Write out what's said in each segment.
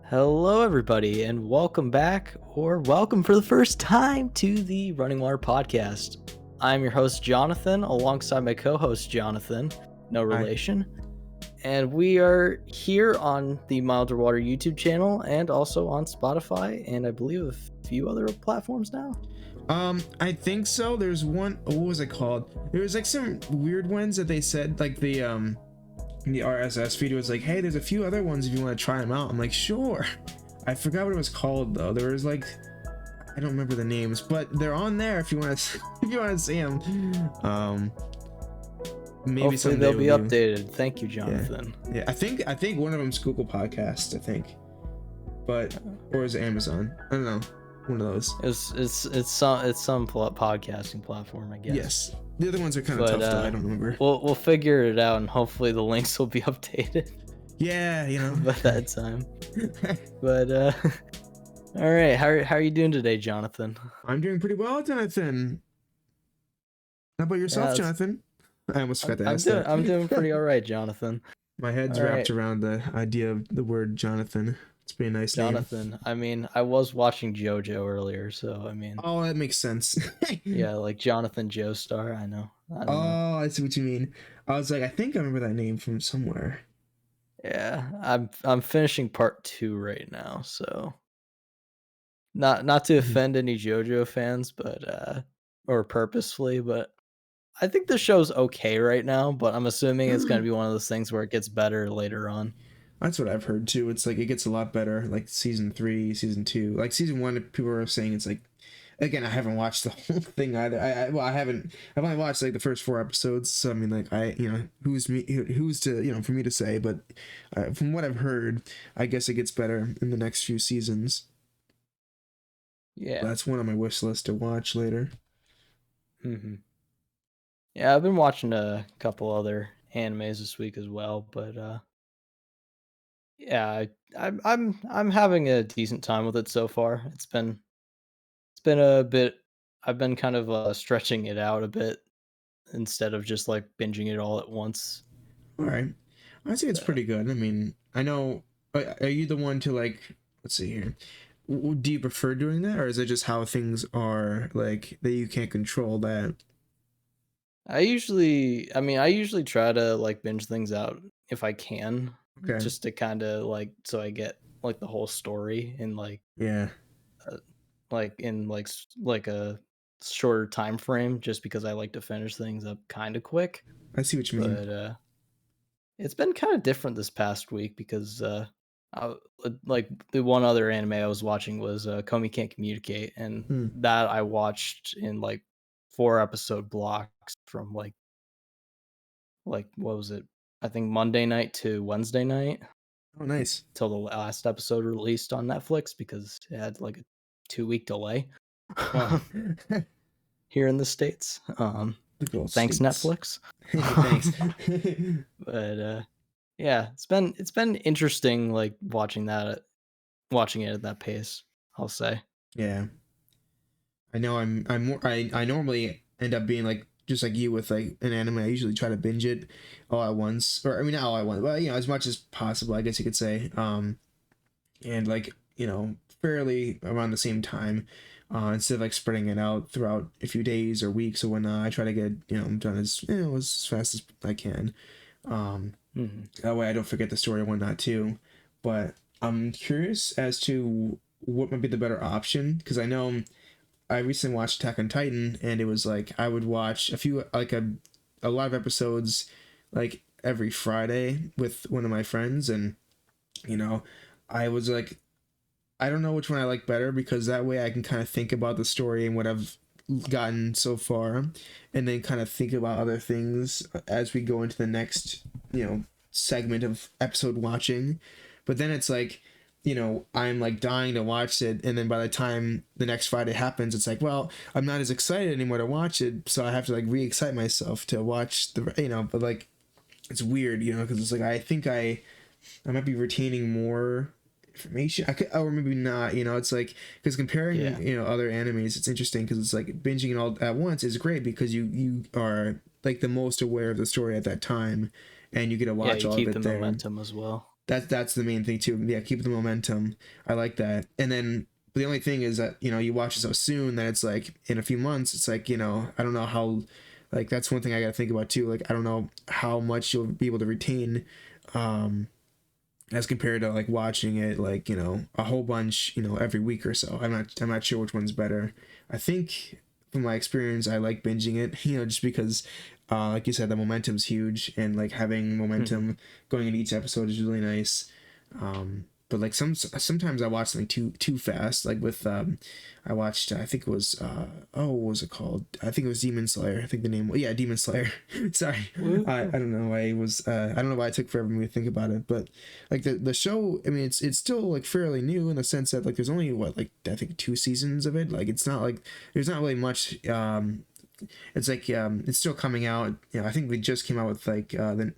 Hello, everybody, and welcome back, or welcome for the first time to the Running Water podcast. I'm your host, Jonathan, alongside my co host, Jonathan, no Hi. relation. And we are here on the Milderwater YouTube channel and also on Spotify, and I believe a few other platforms now. I think so. There's one. What was it called? There was like some weird ones that they said, like the RSS feed was like, hey, there's a few other ones if you want to try them out. I'm like, sure. I forgot what it was called though. There was like, I don't remember the names, but they're on there if you want to if you want to see them. Maybe Hopefully someday they'll be we'll do. updated. Thank you, Jonathan. Yeah. I think one of them's Google Podcast. I think, but or is it Amazon? I don't know. One of those. It's some podcasting platform, I guess. Yes. The other ones are kind of tough though. I don't remember. We'll figure it out, and hopefully the links will be updated. Yeah, by that time. But all right, how are you doing today, Jonathan? I'm doing pretty well, Jonathan. How about yourself, Jonathan? I almost forgot to ask that. I'm doing pretty all right, Jonathan. My head's wrapped around the idea of the word Jonathan. It's pretty nice Jonathan. name. I mean, I was watching JoJo earlier, so I mean. Oh, that makes sense. Yeah, like Jonathan Joestar. I know. I see what you mean. I was like, I think I remember that name from somewhere. Yeah, I'm finishing part 2 right now, so not to offend any JoJo fans, but or purposefully, but I think the show's okay right now, but I'm assuming it's gonna be one of those things where it gets better later on. That's what I've heard too. It's like it gets a lot better, like season 3, season 2. Like season 1, people are saying it's like, again, I haven't watched the whole thing either. I've only watched like the first 4 episodes. So I mean, like who's to for me to say, but from what I've heard, I guess it gets better in the next few seasons. Yeah, That's one on my wish list to watch later. Yeah, I've been watching a couple other animes this week as well, but yeah, I'm having a decent time with it so far. It's been a bit. I've been kind of stretching it out a bit instead of just like binging it all at once. All right, I think it's pretty good. I mean, I know. Are you the one to like? Let's see here. Do you prefer doing that, or is it just how things are, like that you can't control that? I usually try to like binge things out if I can, Okay. just to kind of like so I get like the whole story in Yeah. like a shorter time frame, just because I like to finish things up kind of quick. I see what you mean. But it's been kind of different this past week because like the one other anime I was watching was Komi Can't Communicate, and that I watched in like 4 episode blocks from like what was it? I think Monday night to Wednesday night Oh, nice. till the last episode released on Netflix because it had like a 2 week delay Wow. here in the States. Thanks, States. Netflix. Thanks. But yeah, it's been interesting like watching it at that pace, I'll say. Yeah. I know I normally end up being like just like you with like an anime. I usually try to binge it all at once. Or I mean not all at once, but as much as possible, I guess you could say. And like, fairly around the same time. Instead of like spreading it out throughout a few days or weeks or whatnot, I try to get done as fast as I can. That way I don't forget the story and whatnot too. But I'm curious as to what might be the better option, because I know I recently watched Attack on Titan, and it was like I would watch a lot of episodes like every Friday with one of my friends, and I was like, I don't know which one I like better, because that way I can kind of think about the story and what I've gotten so far, and then kind of think about other things as we go into the next segment of episode watching. But then it's like, I'm like dying to watch it, and then by the time the next Friday happens, it's like, well, I'm not as excited anymore to watch it, so I have to like re-excite myself to watch but like it's weird, because it's like I think I might be retaining more information. I could, or maybe not. It's like, because comparing other animes, it's interesting because it's like binging it all at once is great because you are like the most aware of the story at that time, and you get to watch all of it there. You keep the momentum as well. that's the main thing too. Yeah, keep the momentum. I like that. And then the only thing is that, you know, you watch it so soon that it's like in a few months, it's like, you know, I don't know how, like that's one thing I got to think about too. Like I don't know how much you'll be able to retain, um, as compared to like watching it like, you know, a whole bunch, you know, every week or so. I'm not sure which one's better. I think from my experience I like binging it, you know, just because like you said, the momentum's huge, and like having Mhm. momentum going into each episode is really nice. But like sometimes I watch something too fast. Like with I watched, I think it was oh, what was it called? I think it was Demon Slayer. I think the name, yeah, Demon Slayer. Sorry, I Woo. don't know why it was I don't know why it took forever for me to think about it. But like the show, I mean, it's still like fairly new in the sense that like there's only what, like I think 2 seasons of it. Like it's not like there's not really much. It's like it's still coming out. You know, I think they just came out with like the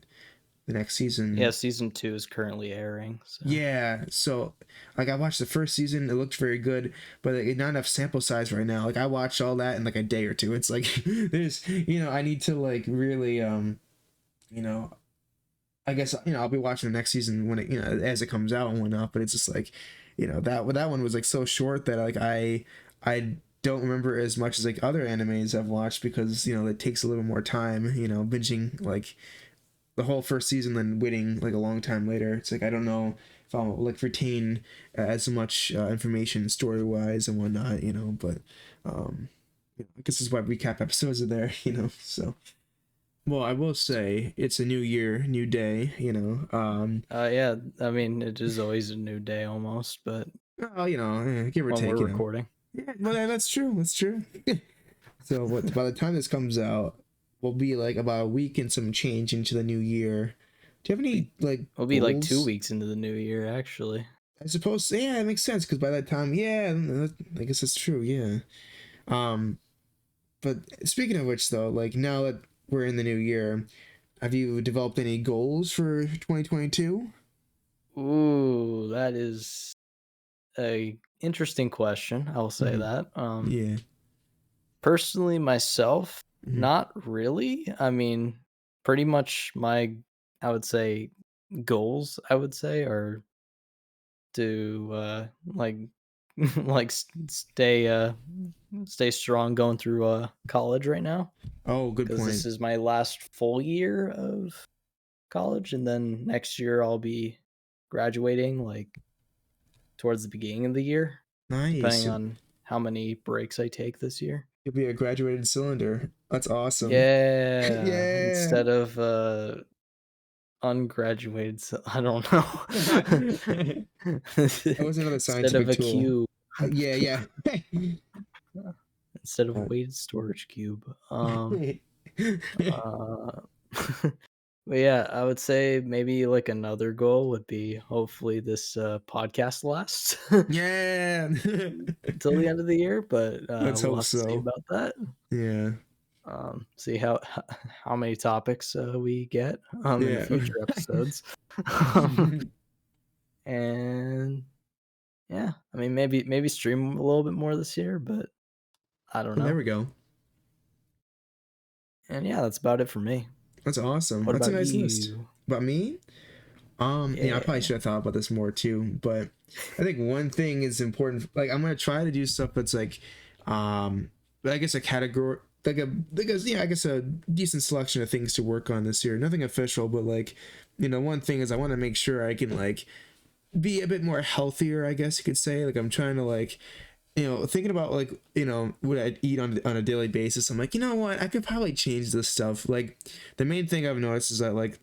next Yeah, season. season 2 is currently airing, so Yeah, so like I watched the first season, it looked very good, but like, not enough sample size right now. Like I watched all that in like a day or two. It's like there's, you know, I need to like really you know, I guess, you know, I'll be watching the next season when it, you know, as it comes out and whatnot. But it's just like, you know, that one was like so short that like I don't remember as much as like other animes I've watched, because you know it takes a little more time. You know, binging like the whole first season, then waiting like a long time later. It's like I don't know if I'll like retain as much information story wise and whatnot. You know, but you know, I guess this is why recap episodes are there. You know, so. Well, I will say it's a new year, new day, you know. yeah, I mean, it is always a new day almost, but Well, you know, give or when we're take, you know. recording. Yeah, well, that's true. That's true. So, what by the time this comes out, we'll be like about a week and some change into the new year. Do you have Be any like We'll be like 2 goals? weeks into the new year, actually. I suppose. Yeah, it makes sense because by that time, yeah, I guess that's true. Yeah. Um, but speaking of which, though, like now that we're in the new year, have you developed any goals for 2022? Ooh, that is a interesting question, I will say Mm-hmm. that. Yeah. Personally, myself, Mm-hmm. not really. I mean, pretty much I would say, goals, I would say, are to, like like, stay strong going through, college right now, Oh, good because this point. is my last full year of college, and then next year I'll be graduating, like, towards the beginning of the year, Nice. depending on how many breaks I take this year. You'll be a graduated cylinder. That's awesome. Yeah, Yeah. instead of, ungraduated, so I don't know. That was another Instead of scientific a tool. cube. Yeah, yeah. Instead of a weighted storage cube. Uh, but yeah, I would say maybe like another goal would be hopefully this podcast lasts Yeah. until the end of the year, but Let's we'll hope have to see so. about that. Yeah. See how many topics we get in the Yeah. future episodes. And yeah, I mean maybe stream a little bit more this year, but I don't There know. we go. And yeah, that's about it for me. That's awesome. What That's a about nice list. you? About me? You know, I probably Yeah. should have thought about this more too, but I think one thing is important. Like, I'm gonna try to do stuff that's like, um, I guess a category, yeah, I guess a decent selection of things to work on this year. Nothing official, but like, you know, one thing is I want to make sure I can like be a bit more healthier, I guess you could say. Like, I'm trying to like, you know, thinking about like, you know, what I eat on a daily basis. I'm like, you know what, I could probably change this stuff. Like, the main thing I've noticed is that like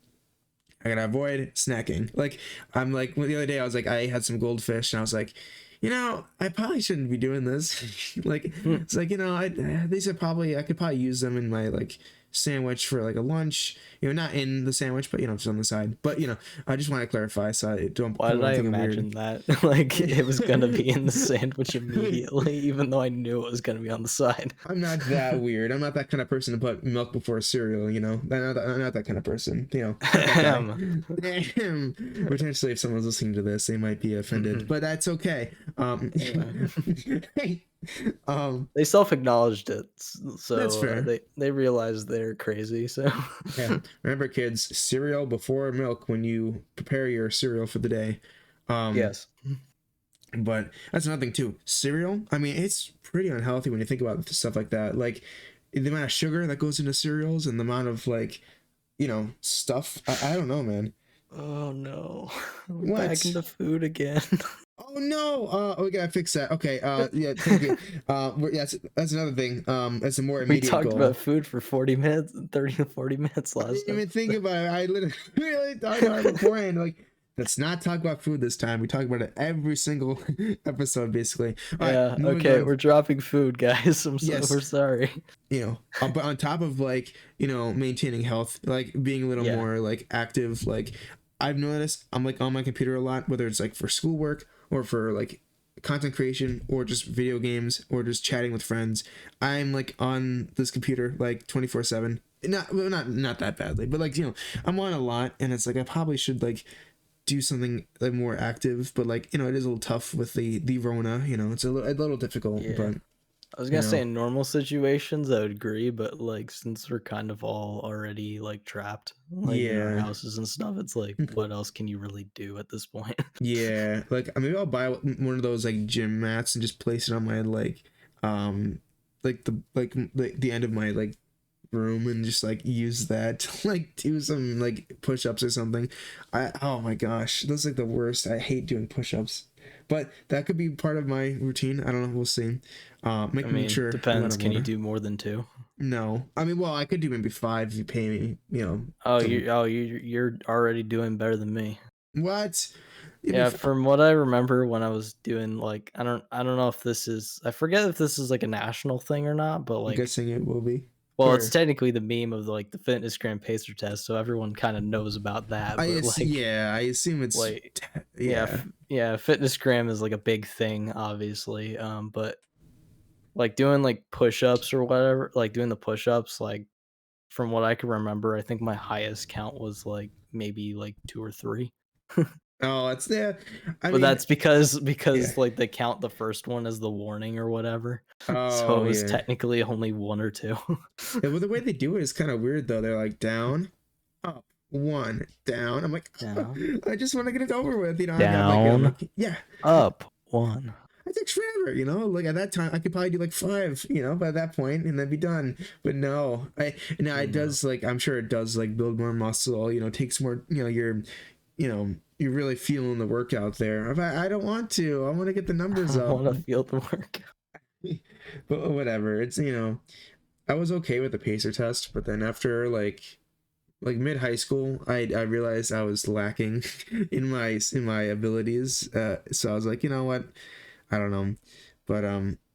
I gotta avoid snacking. Like, I'm like, well, the other day I was like, I had some goldfish and I was like, you know, I probably shouldn't be doing this. Like, Hmm. it's like, you know, I could probably use them in my like sandwich for like a lunch. You know, not in the sandwich, but you know, just on the side. But you know, I just want to clarify so I don't Why people did I don't think I'm weird. imagine that? Like it was gonna be in the sandwich immediately, even though I knew it was gonna be on the side. I'm not that weird. I'm not that kind of person to put milk before cereal, you know? I'm not that kind of person, you know? Not that guy. Ahem. Potentially, if someone's listening to this, they might be offended, Mhm. but that's okay. Yeah. They self-acknowledged it, That's so fair. they realized they're crazy. So Yeah. Remember, kids, cereal before milk when you prepare your cereal for the day. Um, yes, but that's another thing too. Cereal, I mean, it's pretty unhealthy when you think about stuff like that. Like the amount of sugar that goes into cereals and the amount of like, stuff. I don't know, man. oh no, we're back What? into food again. Oh no! We gotta fix that. Okay. Yeah. Thank you. Yeah, that's another thing. That's a more We immediate talked about goal. food for 40 minutes, 30 to 40 minutes I last didn't even think episode. about it. I literally really thought about it beforehand. Like, let's not talk about food this time. We talk about it every single episode, basically. All right, Yeah, moving okay, on. we're dropping food, guys. We're Yes, sorry. but on top of like maintaining health, like being a little Yeah, more like active, like I've noticed I'm like on my computer a lot, whether it's like for schoolwork or for like content creation or just video games or just chatting with friends. I'm like on this computer like 24/7. Not that badly, but like I'm on a lot, and it's like I probably should like do something like more active, but like it is a little tough with the Rona. It's a little difficult, yeah. but I was you gonna say know in normal situations I would agree, but like since we're kind of all already like trapped like in our yeah. houses and stuff, it's like what else can you really do at this point? Yeah, like maybe I'll buy one of those like gym mats and just place it on my um, the end of my like room and just like use that to like do some like push-ups or something. Oh my gosh, that's like the worst. I hate doing push-ups, but that could be part of my routine. I don't know. We'll see. I Make mean, sure I'm out depends. of Can you water. do more than two? No, I mean, well, I could do maybe five if you pay me. You're already doing better than me. What? It'd be Yeah, from what I remember when I was doing like I don't know if this is I forget if this is like a national thing or not, but I'm like guessing it will be. well, it's Or technically the meme of like the fitness gram pacer test, so everyone kind of knows about that, but yeah, I assume it's like yeah, yeah. yeah, fitness gram is like a big thing obviously. But like doing like push-ups or whatever, like doing the push-ups like from what I can remember, I think my highest count was like maybe like 2 or 3. Oh, it's there. I But mean, that's because yeah. like they count the first one as the warning or whatever. So it Oh, was yeah. technically only 1 or 2. Yeah, well, the way they do it is kind of weird though. They're like down, up, one, down. I'm like, Down, I just want to get it over with. I got like, I'm down, like, yeah, up, 1. it takes forever. Like at that time, I could probably do like five. By that point, and then be done. But no, now it No. does like I'm sure it does like build more muscle. Takes more. You're really feeling the workout there. I don't want to. I want to get the I numbers don't up. wanna feel the work. But whatever. It's I was okay with the pacer test, but then after like mid high school, I realized I was lacking in my abilities. So I was like, you know what? I don't know, but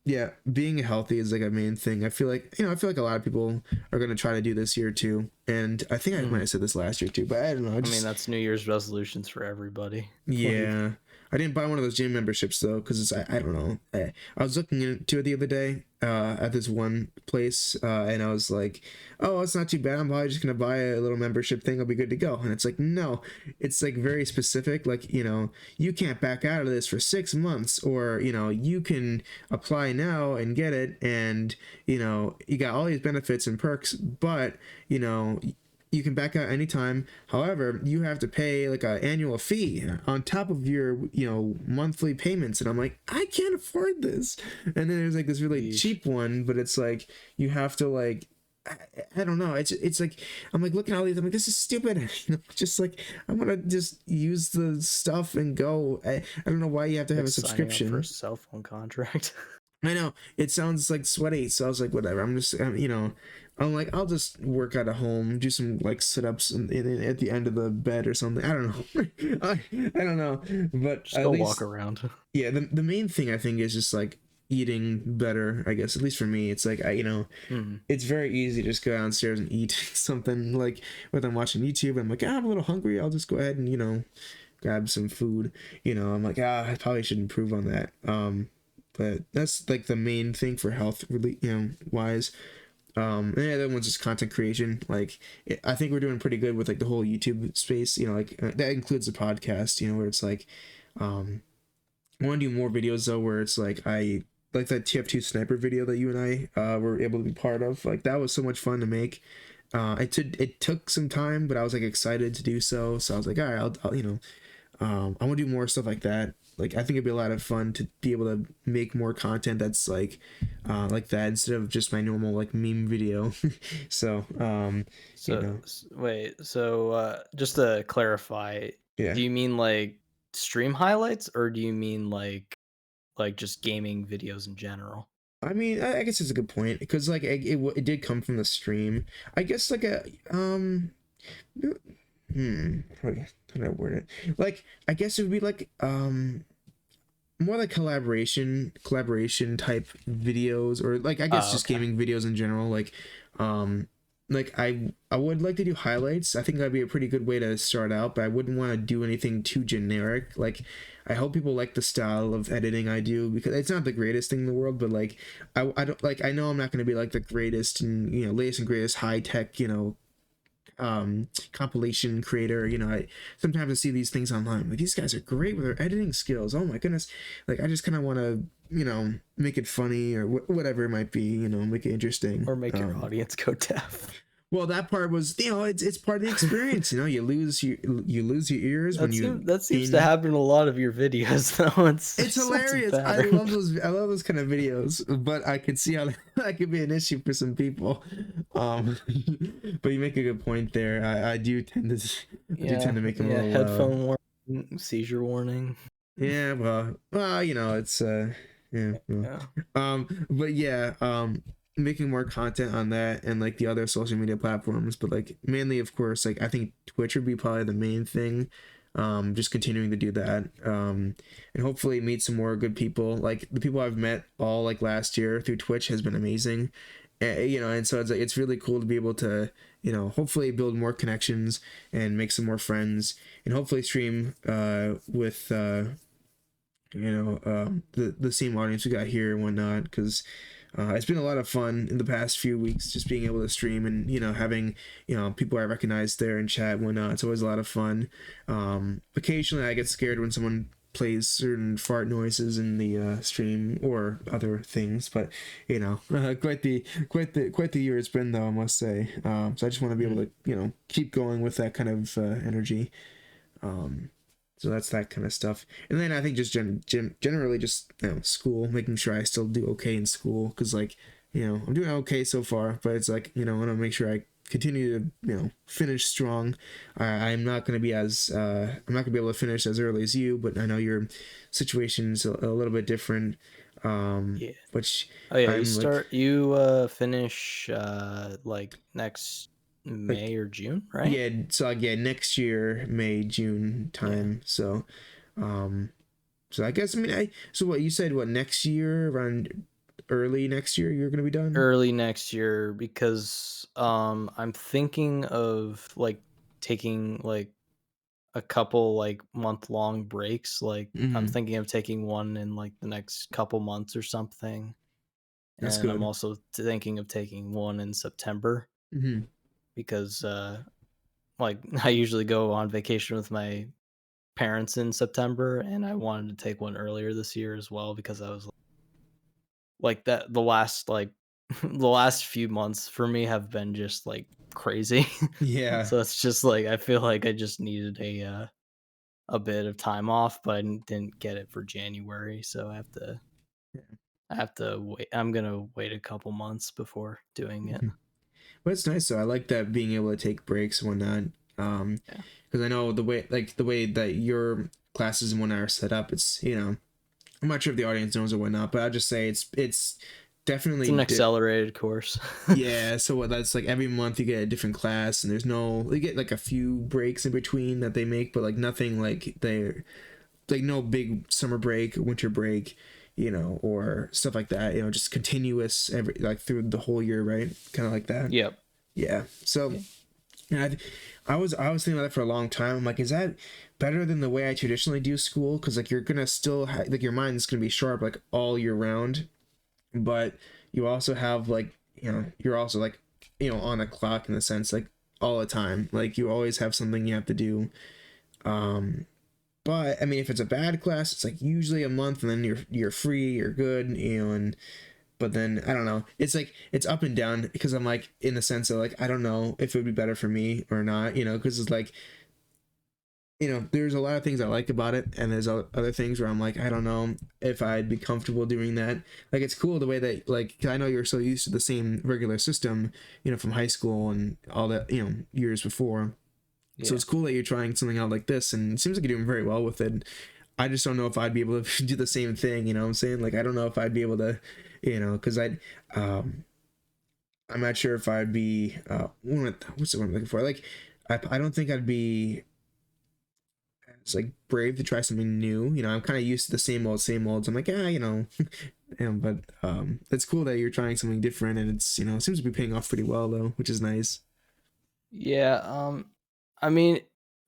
yeah, being healthy is like a main thing. I feel like a lot of people are gonna try to do this year too, and I think I might Mhm. have said this last year too, but I don't know. I I mean, just that's New Year's resolutions for everybody. Like, yeah. I didn't buy one of those gym memberships though, because I don't know. I was looking into it the other day at this one place, and I was like, oh, it's not too bad. I'm probably just gonna buy a little membership thing. I'll be good to go. And it's like, no, it's like very specific. Like you can't back out of this for 6 months, or you can apply now and get it, and you got all these benefits and perks, but you can back out anytime. However, you have to pay like an annual fee on top of your, monthly payments. And I'm like, I can't afford this. And then there's like this really yeesh. cheap one, but it's like you have to like I, I don't know. It's like I'm like looking at all these. I'm like, this is stupid. Just like I want to just use the stuff and go. I don't know why you have to have Like a signing up for a subscription. cell phone contract. I know it sounds like sweaty, so I was like, whatever. I'm like, I'll just work out at home, do some like sit-ups at the end of the bed or something. I don't know. I don't know, but Just at go walk least, around. yeah. The main thing I think is just like eating better. I guess at least for me, it's like Mhm. it's very easy to just go downstairs and eat something like whether I'm watching YouTube. I'm like, I'm a little hungry. I'll just go ahead and grab some food. I'm like, I probably should improve on that. But that's like the main thing for health, really, wise. And the other one's just content creation. Like, I think we're doing pretty good with like the whole YouTube space. That includes the podcast. Where it's like, I want to do more videos though, where it's like like that TF2 sniper video that you and I were able to be part of. Like that was so much fun to make. It took some time, but I was like excited to do so. So I was like, all right, I'll I want to do more stuff like that. Like I think it'd be a lot of fun to be able to make more content that's like that instead of just my normal like meme video. So you So know, wait, so just to clarify, yeah. do you mean like stream highlights or do you mean like just gaming videos in general? I mean, I guess it's a good point because like it did come from the stream. I guess like a how do I word it? Like I guess it would be like more like collaboration type videos, or like I guess Oh, just okay. gaming videos in general. Um like I would like to do highlights. I think that'd be a pretty good way to start out, but I wouldn't want to do anything too generic. Like I hope people like the style of editing I do, because it's not the greatest thing in the world, but like I don't like, I know I'm not going to be like the greatest and latest and greatest high tech compilation creator. I sometimes I see these things online, like these guys are great with their editing skills, oh my goodness. Like I just kind of want to make it funny, or whatever it might be, make it interesting. Or make your audience go deaf. Well, that part was, it's part of the experience. You lose your ears when you That seems to in. happen in a lot of your videos though. It's It's not a hilarious. pattern. I love those kind of videos, but I could see how that could be an issue for some people. Um, but you make a good point there. I do tend to make them a Yeah, little loud. headphone warning, seizure warning. Yeah, well, it's yeah, well. Yeah. But yeah, making more content on that and like the other social media platforms, but like mainly, of course, like I think Twitch would be probably the main thing. Just continuing to do that, and hopefully meet some more good people. Like the people I've met all like last year through Twitch has been amazing. And so it's like it's really cool to be able to hopefully build more connections and make some more friends, and hopefully stream with the same audience we got here and whatnot, because it's been a lot of fun in the past few weeks just being able to stream and having people I recognize there in chat and whatnot. It's always a lot of fun. Occasionally I get scared when someone plays certain fart noises in the stream or other things, but quite the year it's been, though, I must say. So I just want to be able to keep going with that kind of energy. So that's that kind of stuff. And then I think just generally just school, making sure I still do okay in school, because like I'm doing okay so far, but it's like I want to make sure I continue to finish strong. I'm not going to be as I'm not going to be able to finish as early as you, but I know your situation's a little bit different. Yeah. Which Oh yeah, I'm you finish like next like May or June, right? yeah, so like, yeah, next year, May, June Yeah. time. Um so I guess, I mean, so what you said, what, next year, around early next year you're gonna be done? Early next year, because I'm thinking of like taking like a couple like month-long breaks. Like I'm Mm-hmm. thinking of taking one in like the next couple months or something. That's And I'm good. also thinking of taking one in September Mm-hmm. because like I usually go on vacation with my parents in September, and I wanted to take one earlier this year as well because I was like that the last like the last few months for me have been just like crazy. Yeah. So it's just like I feel like I just needed a bit of time off, but I didn't get it for January, so I have to wait. I'm gonna wait a couple months before doing it. Mm-hmm. But it's nice though. I like that, being able to take breaks and whatnot. Yeah, Because I know the way that your classes and whatnot are set up, it's I'm not sure if the audience knows or whatnot, but I'll just say it's it's definitely an accelerated course. yeah. So what, that's like every month you get a different class, and there's no, you get like a few breaks in between that they make, but like nothing like they're like no big summer break, winter break, or stuff like that. Just continuous every, like through the whole year, right? Kind of like that. Yep. Yeah. So Yeah. yeah, I was thinking about that for a long time. I'm like, is that better than the way I traditionally do school? Because like you're gonna still like your mind's gonna be sharp like all year round, but you also have like you're also like on a clock in the sense, like all the time. Like you always have something you have to do. Um, but I mean, if it's a bad class, it's like usually a month, and then you're free, you're good, you know. And but then I don't know. It's like it's up and down because I'm like in the sense of like I don't know if it would be better for me or not, you know, because it's like there's a lot of things I like about it, and there's other things where I'm like, I don't know if I'd be comfortable doing that. Like, it's cool the way that, like, 'cause I know you're so used to the same regular system, from high school and all that, years before. So Yeah. it's cool that you're trying something out like this, and it seems like you're doing very well with it. I just don't know if I'd be able to do the same thing, you know what I'm saying? Like, I don't know if I'd be able to, because um, I'm not sure if I'd be, what's the word I'm looking for? Like, I don't think I'd be it's like brave to try something new. I'm kind of used to the same old, same old. So I'm like, but it's cool that you're trying something different, and it's it seems to be paying off pretty well though, which is nice. Yeah, I mean,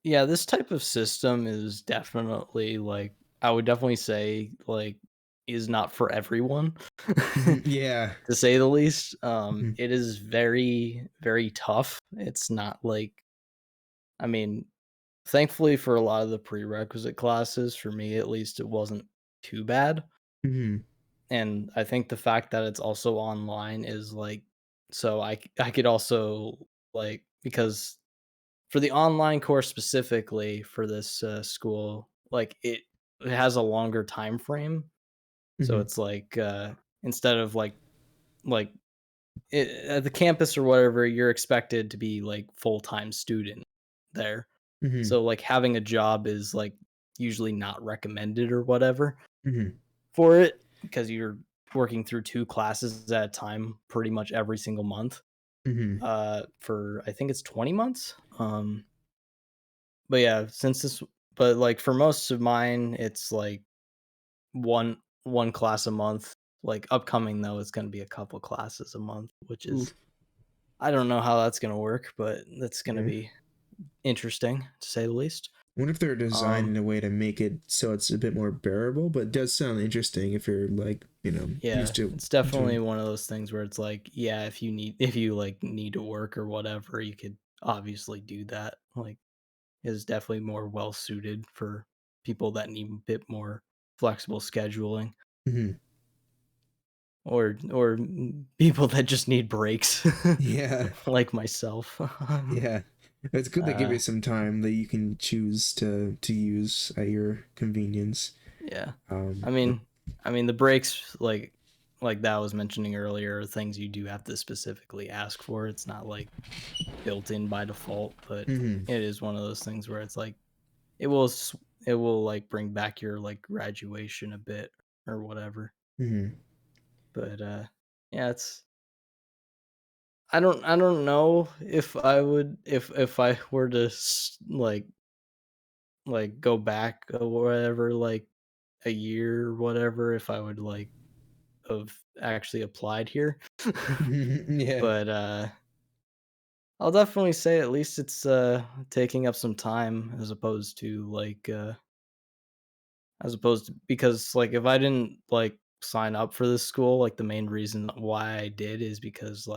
yeah, this type of system is definitely like I would definitely say like is not for everyone, Yeah. to say the least. Hmm. It is very, very tough. It's not like I mean, thankfully for a lot of the prerequisite classes, for me at least, it wasn't too bad. Hmm. And I think the fact that it's also online is like so I could also like because for the online course specifically for this, school, like, it has a longer time frame, so Hmm. it's like, instead of, like, at the campus or whatever, you're expected to be, like, full-time student there. Hmm. So, like, having a job is, like, usually not recommended or whatever Hmm. for it because you're working through 2 classes at a time pretty much every single month, Hmm. for I think it's 20 months? But yeah, since this but, like, for most of mine, it's, like, one class a month. Like, upcoming, though, it's gonna be a couple classes a month, which is Oof. I don't know how that's gonna work, but that's gonna Yeah. be interesting, to say the least. I wonder if they're designed in Um, a way to make it so it's a bit more bearable, but it does sound interesting if you're like, yeah, used to it's definitely doing. one of those things where it's like, yeah, if you, like, need to work or whatever, you could obviously do that. Like, is definitely more well suited for people that need a bit more flexible scheduling. Hmm. Or people that just need breaks, Yeah. like myself. Yeah. It's good they give Uh, you some time that you can choose to use at your convenience. yeah. I But mean I mean, the breaks, like that I was mentioning earlier, are things you do have to specifically ask for. It's not, like, built in by default, but hmm. it is one of those things where it's like, it will s it will, like, bring back your, like, graduation a bit or whatever. Hmm. But, yeah, it's I don't know if I would if I were to go back or whatever, like a year or whatever, if I would like have actually applied here. Yeah. But I'll definitely say at least it's taking up some time as opposed to because like if I didn't like sign up for this school, like the main reason why I did is because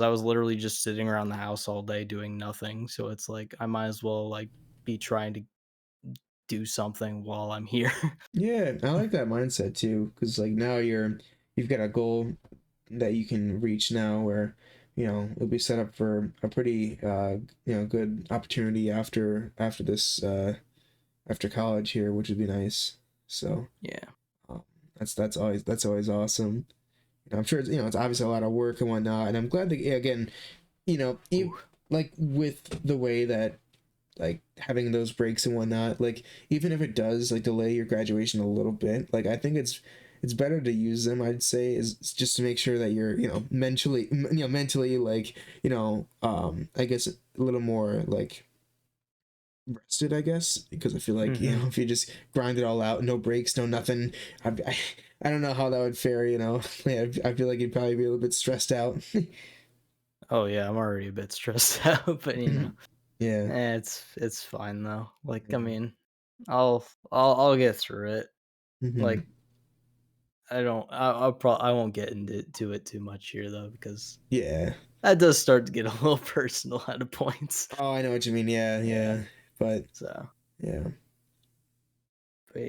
I was literally just sitting around the house all day doing nothing, so it's like I might as well, like, be trying to do something while I'm here. Yeah, I like that mindset too, because like now you've got a goal that you can reach now where it'll be set up for a pretty good opportunity after this after college here, which would be nice. So Yeah. um, that's always awesome. I'm sure it's obviously a lot of work and whatnot, and I'm glad that yeah, again, Ooh. like with the way that like having those breaks and whatnot, like even if it does like delay your graduation a little bit, like I think it's better to use them, I'd say, is just to make sure that you're mentally like I guess a little more like rested, I guess, because I feel like Mhm. if you just grind it all out, no breaks, no nothing, I don't know how that would fare, I feel like you'd probably be a little bit stressed out. Oh, yeah, I'm already a bit stressed out, but, Yeah. it's fine though. Like, I Yeah. mean, I'll get through it. Hmm. Like, I won't get into it too much here though because Yeah. that does start to get a little personal at a points. Oh, I know what you mean. Yeah, Yeah, yeah. But so Yeah. But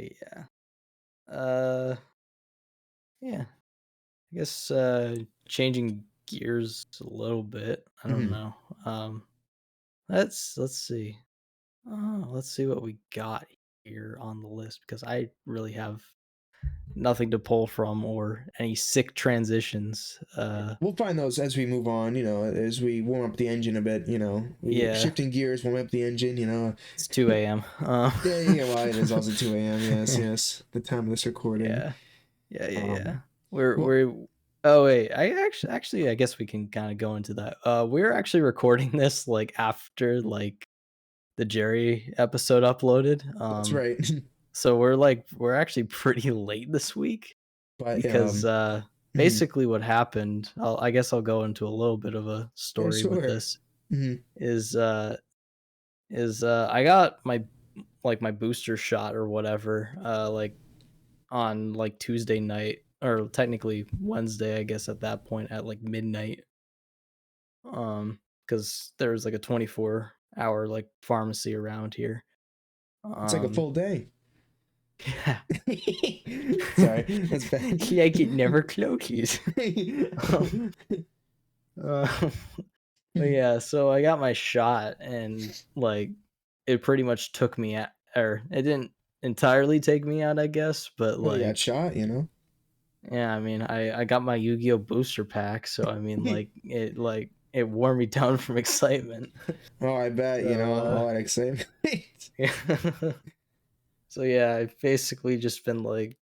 yeah. Yeah. I guess changing gears a little bit. I don't Hmm. know. Um let's see. Let's see what we got here on the list because I really have nothing to pull from or any sick transitions. We'll find those as we move on, as we warm up the engine a bit, we Yeah, shifting gears, warm up the engine, it's 2 a.m. Yeah, yeah, well, it is also 2 a.m. Yes, yes, the time of this recording. Yeah. Yeah. Um, We're well, we're oh wait, I actually I guess we can kind of go into that. We're actually recording this like after like the Jerry episode uploaded. that's right. So we're actually pretty late this week But because mhm. basically what happened, I guess I'll go into a little bit of a Yeah, story with sure. this Hmm. is I got my booster shot or whatever like on like Tuesday night or technically Wednesday, I guess at that point at like midnight. Because there's like a 24-hour like pharmacy around here. It's like a Um, full day. yeah, Sorry, that's bad. like it never closes. Um, uh, but yeah, so I got my shot and like it pretty much took me out, or it didn't entirely take me out, I guess, but Well, you got like shot. yeah, I mean, I got my Yu-Gi-Oh booster pack, so I mean, like it wore me down from excitement. Oh, I bet, So all that excitement. yeah. So yeah, I've basically just been like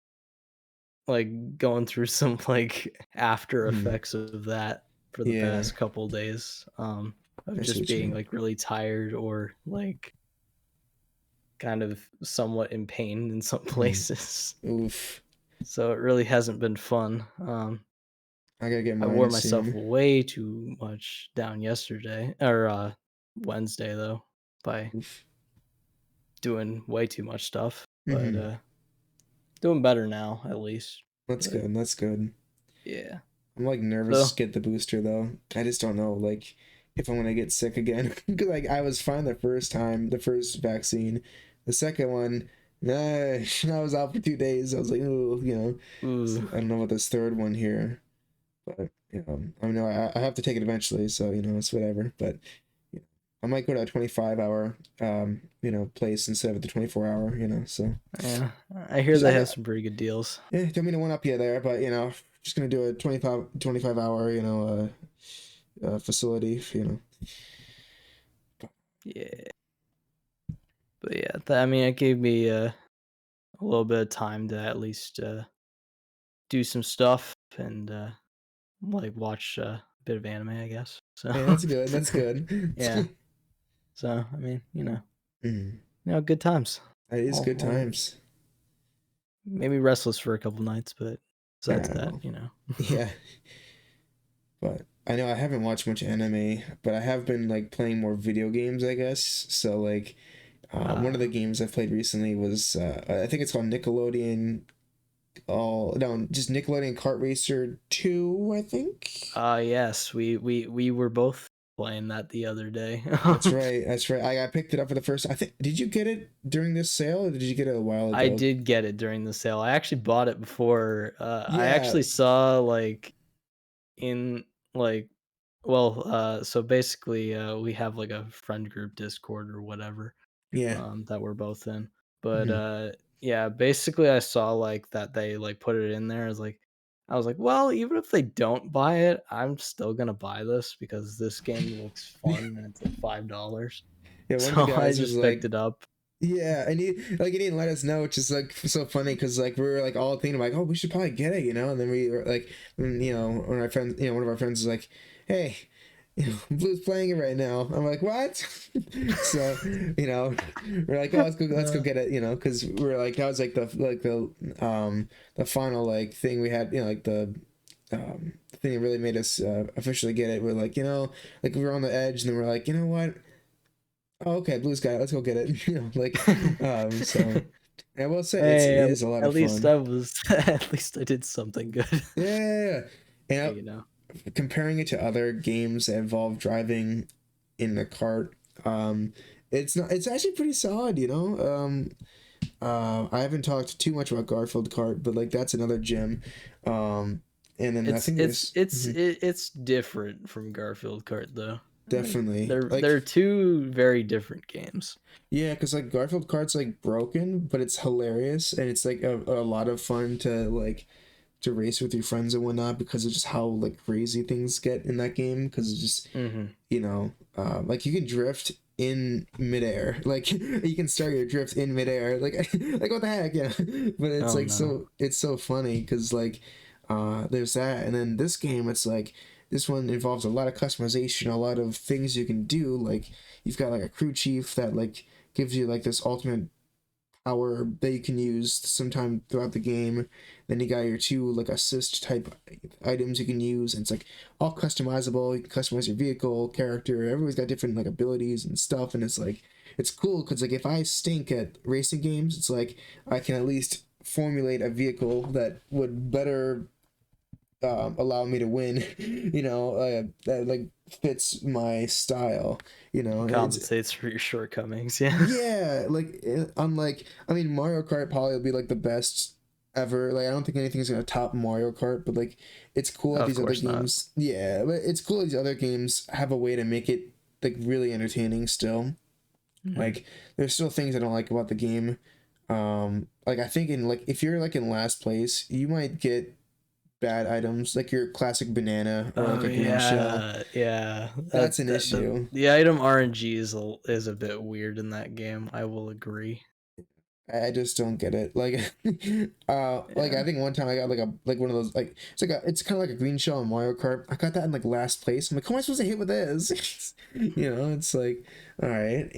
going through some like after Mhm. effects of that for the Yeah, past couple days. Of I see just what you being mean. like really tired or like kind of somewhat in pain in some Mhm. places. Oof. So it really hasn't been fun. I gotta get I wore mine myself soon. way too much down yesterday or Wednesday though by Oof. doing way too much stuff, but Hmm. doing better now at least. That's But good. That's good. yeah. I'm like nervous So, to get the booster though. I just don't know like if I'm gonna get sick again. Cause like I was fine the first time, the first vaccine. The second one, nah, I was out for 2 days. I was like, oh, ooh, So I don't know about this third one here, but I know I have to take it eventually, so it's whatever. But you know, I might go to a 25-hour place instead of the 24-hour. So yeah, I hear just they I have know, some pretty good deals. yeah, don't mean to one up you there, but just gonna do a 25 hour facility. Yeah, but yeah, I mean, it gave me a little bit of time to at least do some stuff and like watch a bit of anime, I guess. So, Hey, that's good. That's good. yeah. So, I mean, Mm, good times. that is All, good all times. maybe restless for a couple nights, but besides Yeah, that, well, yeah. But I know I haven't watched much anime, but I have been like playing more video games, I guess. So like, one of the uh, games I've played recently was I think it's called Nickelodeon. Oh no, just Nickelodeon Kart Racer 2, I think. yes, we were both playing that the other day. That's right. That's right. I picked it up for the first. I think. Did you get it during this sale, or did you get it a while I ago? did get it during the sale. I actually bought it before. I Yeah. actually saw like in like so basically we have like a friend group Discord or whatever Yeah. that we're both in. But Hmm. yeah, basically I saw like that they like put it in there. I was like, well, even if they don't buy it, I'm still gonna buy this because this game looks fun and it's like $5. Yeah. One of the So I guys was just picked like, it up. yeah, and he didn't let us know, which is like so funny because like we were like all thinking like, oh, we should probably get it. And then we were like, one of our friends, one of our friends was like, hey, Blue's playing it right now. I'm like, what? So we're like, oh, let's go Uh, get it, because we're like that was like the final like thing we had, like the thing that really made us officially get it. We're like, like we were on the edge, and then we're like, you know what? Oh, okay, Blue's got it. Let's go get it. So I will say hey, it is a lot at of least fun. I was at least I did something good. Yeah, Yeah, and comparing it to other games that involve driving in a cart, um, It's not. It's actually pretty solid, you know. I haven't talked too much about Garfield Kart, but like that's another gem. And then I It's think it's there's it's it's different from Garfield Kart though. Like definitely they're like two very different games. yeah, because like Garfield Kart's like broken, but it's hilarious and it's like a lot of fun to race with your friends and whatnot because of just how like crazy things get in that game because it's just Hmm. like you can drift in midair like you can start your drift in midair like like what the heck yeah but it's Oh like no. it's so funny because like there's that and then this game it's like this one involves a lot of customization, a lot of things you can do, like you've got like a crew chief that like gives you like this ultimate power that you can use sometime throughout the game. Then you got your two like assist type items you can use, and it's like all customizable. You can customize your vehicle, character. Everybody's got different like abilities and stuff, and it's like it's cool because like if I stink at racing games, it's like I can at least formulate a vehicle that would better allow me to win. That like fits my style. It's Compensates for your shortcomings, yeah. yeah, like unlike I mean Mario Kart probably will be like the best ever. Like I don't think anything's gonna top Mario Kart, but like it's cool that Of these other course not. games. Yeah, but it's cool that these other games have a way to make it like really entertaining still. Hmm. Like there's still things I don't like about the game. Like I think in like if you're like in last place, you might get bad items like your classic banana or like Oh a green shell. yeah, yeah. That's an That issue. the item RNG is a bit weird in that game. I will agree. I just don't get it. Like, like Yeah. I think one time I got like one of those like it's kind of like a green shell in Mario Kart. I got that in like last place. I'm like, how am I supposed to hit with this? It's like, all right,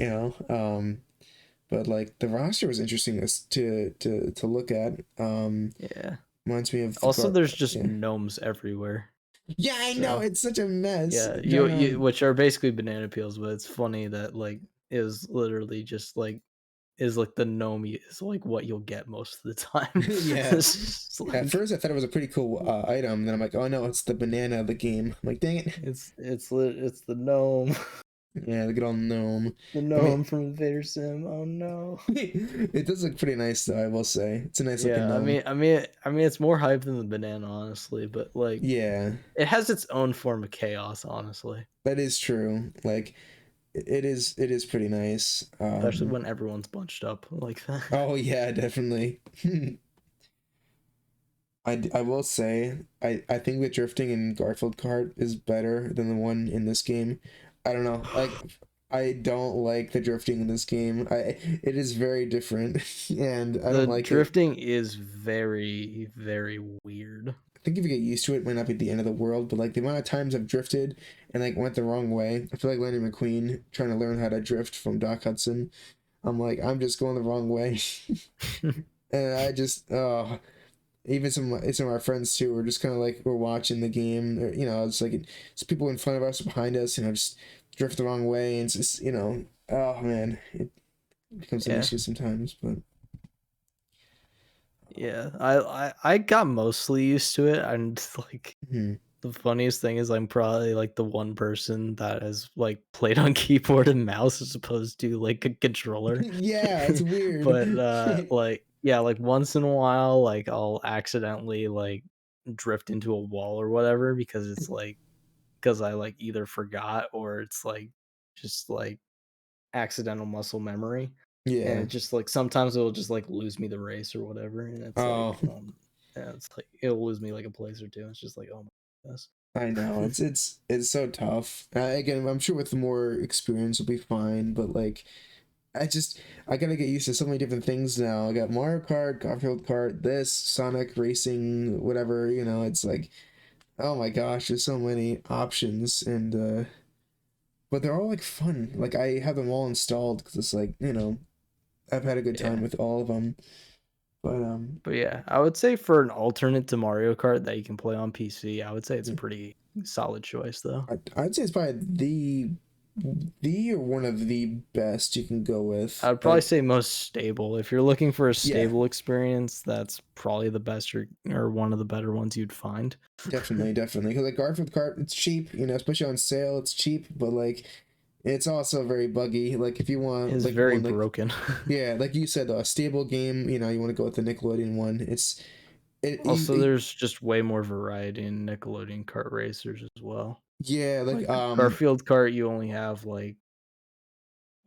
but like the roster was interesting to look at. Yeah. Reminds me of the Also, Gar. there's just Yeah, gnomes everywhere. yeah, I know So it's such a mess. yeah, you Giant. which are basically banana peels, but it's funny that like is literally just like is like the gnome is like what you'll get most of the time. Yeah. It's just At like first, I thought it was a pretty cool item. Then I'm like, oh no, it's the banana of the game. I'm like, dang it. it's the gnome, Yeah, the good old gnome. the I mean, gnome from Invader Sim. Oh no. it does look pretty nice though, I will say. It's a nice looking Yeah, gnome. it's more hype than the banana, honestly, but like Yeah, it has its own form of chaos, honestly, that is true. Like it is pretty nice. especially when everyone's bunched up like that. Oh yeah, definitely. I will say I think the drifting in Garfield Kart is better than the one in this game. I don't know. Like I don't like the drifting in this game. It is very different and I The don't like it. drifting is very, very weird. I think if you get used to it, it might not be the end of the world, but like the amount of times I've drifted and like went the wrong way, I feel like Lightning McQueen trying to learn how to drift from Doc Hudson. I'm like, I'm just going the wrong way. And I just, even some of our friends too, we're just kind of like, we're watching the game, or, it's like, it's people in front of us, behind us, just drift the wrong way. And it's just, oh man, it becomes an Yeah. issue sometimes, but. Yeah. I got mostly used to it, and like Hmm. the funniest thing is I'm probably like the one person that has like played on keyboard and mouse as opposed to like a controller. Yeah, it's weird. But like yeah, like once in a while like I'll accidentally like drift into a wall or whatever because it's like because I like either forgot or it's like just like accidental muscle memory. And Yeah. it just like sometimes it'll just like lose me the race or whatever. And it's like, Oh, yeah, it's like it'll lose me like a place or two. It's just like, oh my goodness. I know it's so tough. Again, I'm sure with more experience will be fine, but like I gotta get used to so many different things now. I got Mario Kart, Garfield Kart, this Sonic Racing, whatever. It's like oh my gosh, there's so many options, and but they're all like fun. Like I have them all installed because it's like I've had a good time Yeah. with all of them. But But yeah, I would say for an alternate to Mario Kart that you can play on PC, I would say it's a pretty solid choice though. I'd say it's probably the or one of the best you can go with. I'd probably Like say most stable. If you're looking for a yeah, stable experience, that's probably the best or one of the better ones you'd find. definitely, definitely. Because like Garfield Kart, it's cheap. Especially on sale, it's cheap. But like It's also very buggy. Like if you want It's like very one like broken. yeah, like you said, a stable game. You know, you want to go with the Nickelodeon one. Also, there's just way more variety in Nickelodeon kart racers as well. yeah, like Like, the Garfield kart, you only have, like,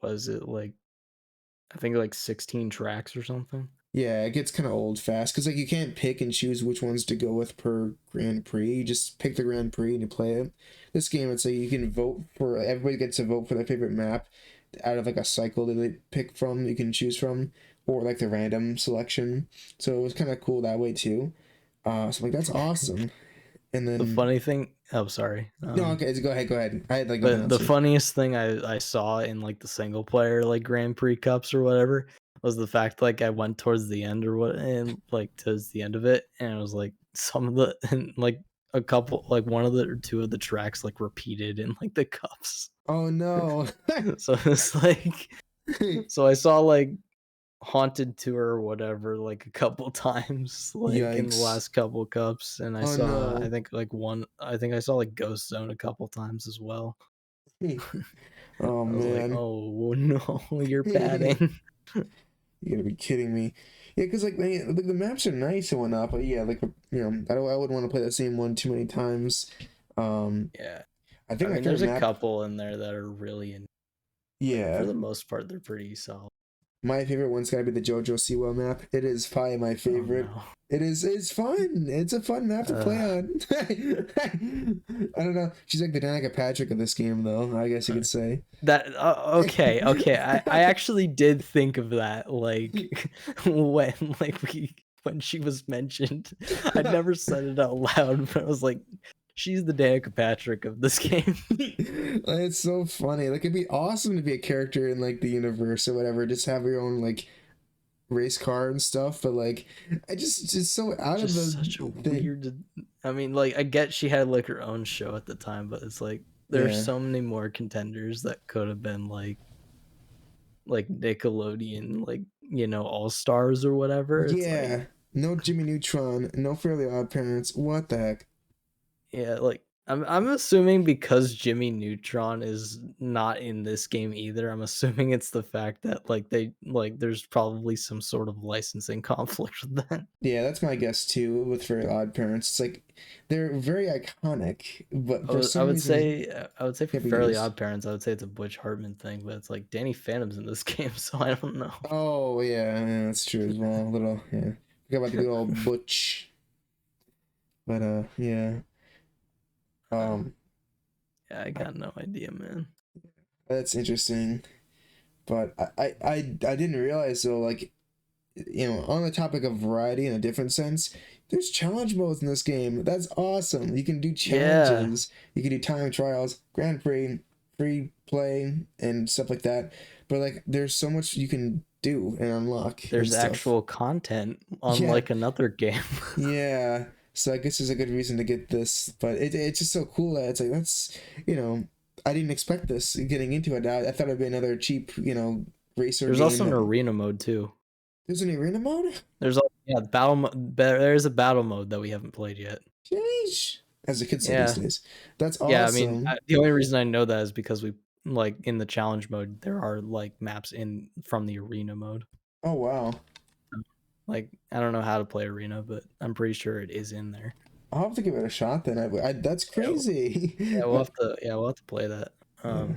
was it, like, I think, like, 16 tracks or something? yeah, it gets kind of old fast because like you can't pick and choose which ones to go with per Grand Prix. You just pick the Grand Prix and you play it. This game, it's like you can vote for everybody gets to vote for their favorite map out of like a cycle that they pick from. You can choose from or like the random selection. So it was kind of cool that way too. So I'm like that's awesome. And The then funny thing oh, sorry, no, okay, go ahead, go ahead. I had like nothing but else the here. funniest thing I saw in, like, the single player, like, Grand Prix Cups or whatever, was the fact, like, I went towards the end or what and, like, towards the end of it, and it was, like, some of the and, like, a couple like, one of the or 2 of the tracks, like, repeated in, like, the cups. Oh no. So, it's like so I saw, like, Haunted Tour or whatever, like, a couple times, like, in the Yikes. last couple cups, and I Oh saw no. I think I saw, like, Ghost Zone a couple times as well. Oh I was like, man. "Oh, no, you're You padding." gotta be kidding me. Yeah, because like the maps are nice and whatnot, but yeah, like you know, I wouldn't want to play that same one too many times. Um, Yeah. I I think my mean, favorite there's a map, couple in there that are really but for yeah, the most part, they're pretty solid. my favorite one's gotta be the JoJo Siwa map. It is probably my Oh, favorite. no. It's fun. It's a fun map to play Ugh. on. I don't know. She's like the Danica Patrick of this game, though. I guess you could say. That okay, okay. I actually did think of that, like, when, like, when she was mentioned. I'd never said it out loud, but I was like, "She's the Danica Patrick of this game." Like, it's so funny. Like it'd be awesome to be a character in like the universe or whatever. Just have your own like race car and stuff. But like, I just so out of Just the such a thing. weird I mean, like, I get she had, like, her own show at the time, but it's like, there's Yeah, so many more contenders that could have been, like, Nickelodeon, like, All-Stars or whatever. It's like yeah. No Jimmy Neutron. No Fairly Odd Parents. What the heck? yeah, like, I'm assuming because Jimmy Neutron is not in this game either, I'm assuming it's the fact that, like, there's probably some sort of licensing conflict with that. Yeah, that's my guess too. With Fairly Odd Parents, it's like they're very iconic, but for I some would reason say I would say for can't be Fairly used. Odd Parents, I would say it's a Butch Hartman thing, but it's like Danny Phantom's in this game, so I don't know. Oh yeah, that's true as well. A little yeah. Forgot about the good old Butch. But yeah. Uh, Um yeah, I got no idea, man. that's interesting. But I didn't realize though, like you know, on the topic of variety in a different sense, there's challenge modes in this game. That's awesome. You can do Yeah, challenges, you can do time trials, Grand Prix, free play, and stuff like that. But like, there's so much you can do and unlock and there's stuff. actual content, Yeah, unlike another game. yeah. So I guess there's a good reason to get this, but it's just so cool that it's like that's you know I didn't expect this getting into it. I thought it'd be another cheap racer There's game also an that arena mode too. there's an arena mode. Yeah, there's a battle mode that we haven't played yet. Sheesh. As the kids say these Yeah. days. That's Yeah, I mean, awesome. the only reason I know that is because we like, in the challenge mode, there are, like, maps in from the arena mode. Oh wow. Like, I don't know how to play arena, but I'm pretty sure it is in there. I'll have to give it a shot then. That's Yeah, crazy. we'll have to play that. Yeah,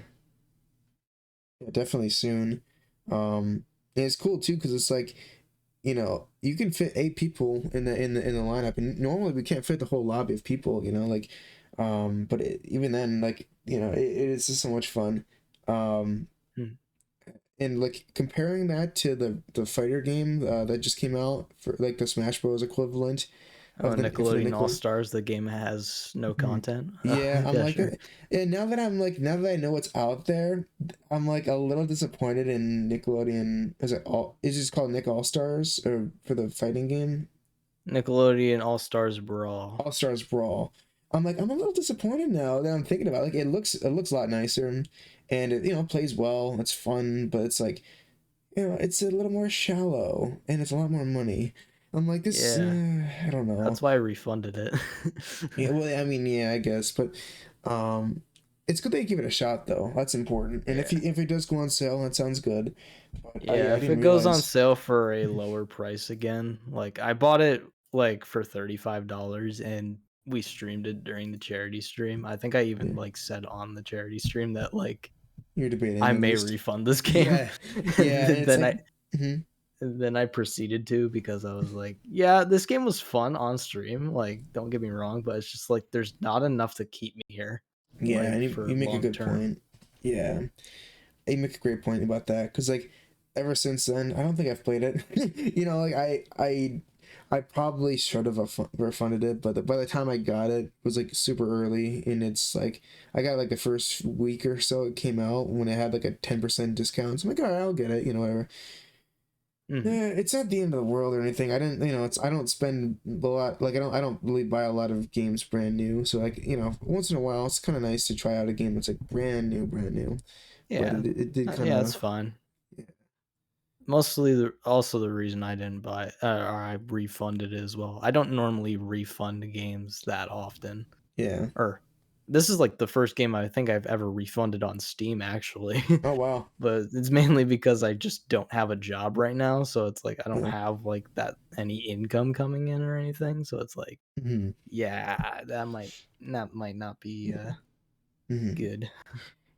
yeah, definitely soon. And it's cool too because it's like, you know, you can fit 8 people in the lineup, and normally we can't fit the whole lobby of people. You know, like, but even then, like, you know, it is just so much fun. Um, Hmm. and like comparing that to the fighter game that just came out for like the Smash Bros equivalent Oh, of the for the Nickelodeon Nickelodeon. All-Stars, the game has no Mhm. content? Yeah, I'm Yeah, like sure. that. And now that I know what's out there, I'm like a little disappointed in Nickelodeon. Is it just called Nick All Stars or for the fighting game? Nickelodeon All-Stars Brawl. All Stars Brawl. I'm a little disappointed now that I'm thinking about it. Like it looks a lot nicer and it plays well. It's fun, but it's like it's a little more shallow and it's a lot more money. I'm like this. Yeah, I don't know. that's why I refunded it. Yeah, well, I mean, yeah, I guess, but um. it's good that you give it a shot though. That's important. And Yeah. if it does go on sale, that sounds good. But Yeah, I if didn't it goes on realize. sale for a lower price again, like I bought it like for $35 and we streamed it during the charity stream. I think I even Yeah, like said on the charity stream that like you're debating I at may least. refund this game. Yeah, yeah, and and it's then like, I mhm. and then I proceeded to because I was like, yeah, this game was fun on stream. Like, don't get me wrong, but it's just like there's not enough to keep me here, Yeah, like and for you make a long good term. point. Yeah, you make a great point about that because like ever since then, I don't think I've played it. Like I probably should have refunded it, but by the time I got it, it was like super early, and it's like I got like the first week or so it came out when it had like a 10% discount. So I'm like, all right, I'll get it, whatever. Hmm. Yeah, it's not the end of the world or anything. I didn't, it's I don't spend a lot. Like I don't really buy a lot of games brand new. So like once in a while, it's kind of nice to try out a game that's like brand new, brand new. But Yeah, it did kind yeah, it's of. fine. Mostly also the reason I didn't buy or I refunded it as well. I don't normally refund games that often, Yeah. or this is like the first game I think I've ever refunded on Steam actually. Oh wow. But it's mainly because I just don't have a job right now, so it's like I don't Yeah. have like that any income coming in or anything, so it's like, Hmm. yeah, that might not be Yeah. Hmm. good.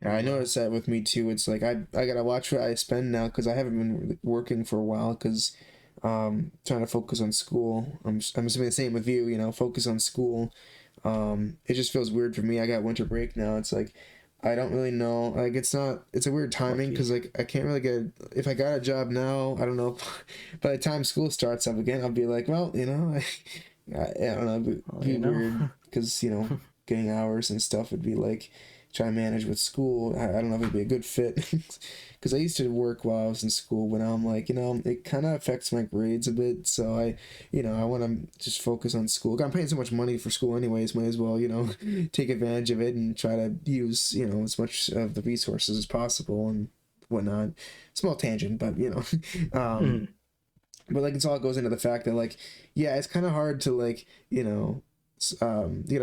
Yeah, I But noticed that with me too. It's like I gotta watch what I spend now because I haven't been really working for a while because trying to focus on school. I'm assuming the same with you. Focus on school. It just feels weird for me. I got winter break now. It's like I don't really know. Like it's a weird timing lucky. because like I can't really get if I got a job now. I don't know. By the time school starts up again, I'll be like, well, I don't know. It'd Well, be weird because getting hours and stuff would be like trying to manage with school. I don't know if it'd be a good fit because I used to work while I was in school, but now I'm like, it kind of affects my grades a bit. So I want to just focus on school. I'm paying so much money for school anyways. Might as well, take advantage of it and try to use, as much of the resources as possible and whatnot. Small tangent, but Mhm. but like it's all goes into the fact that like, yeah, it's kind of hard to like,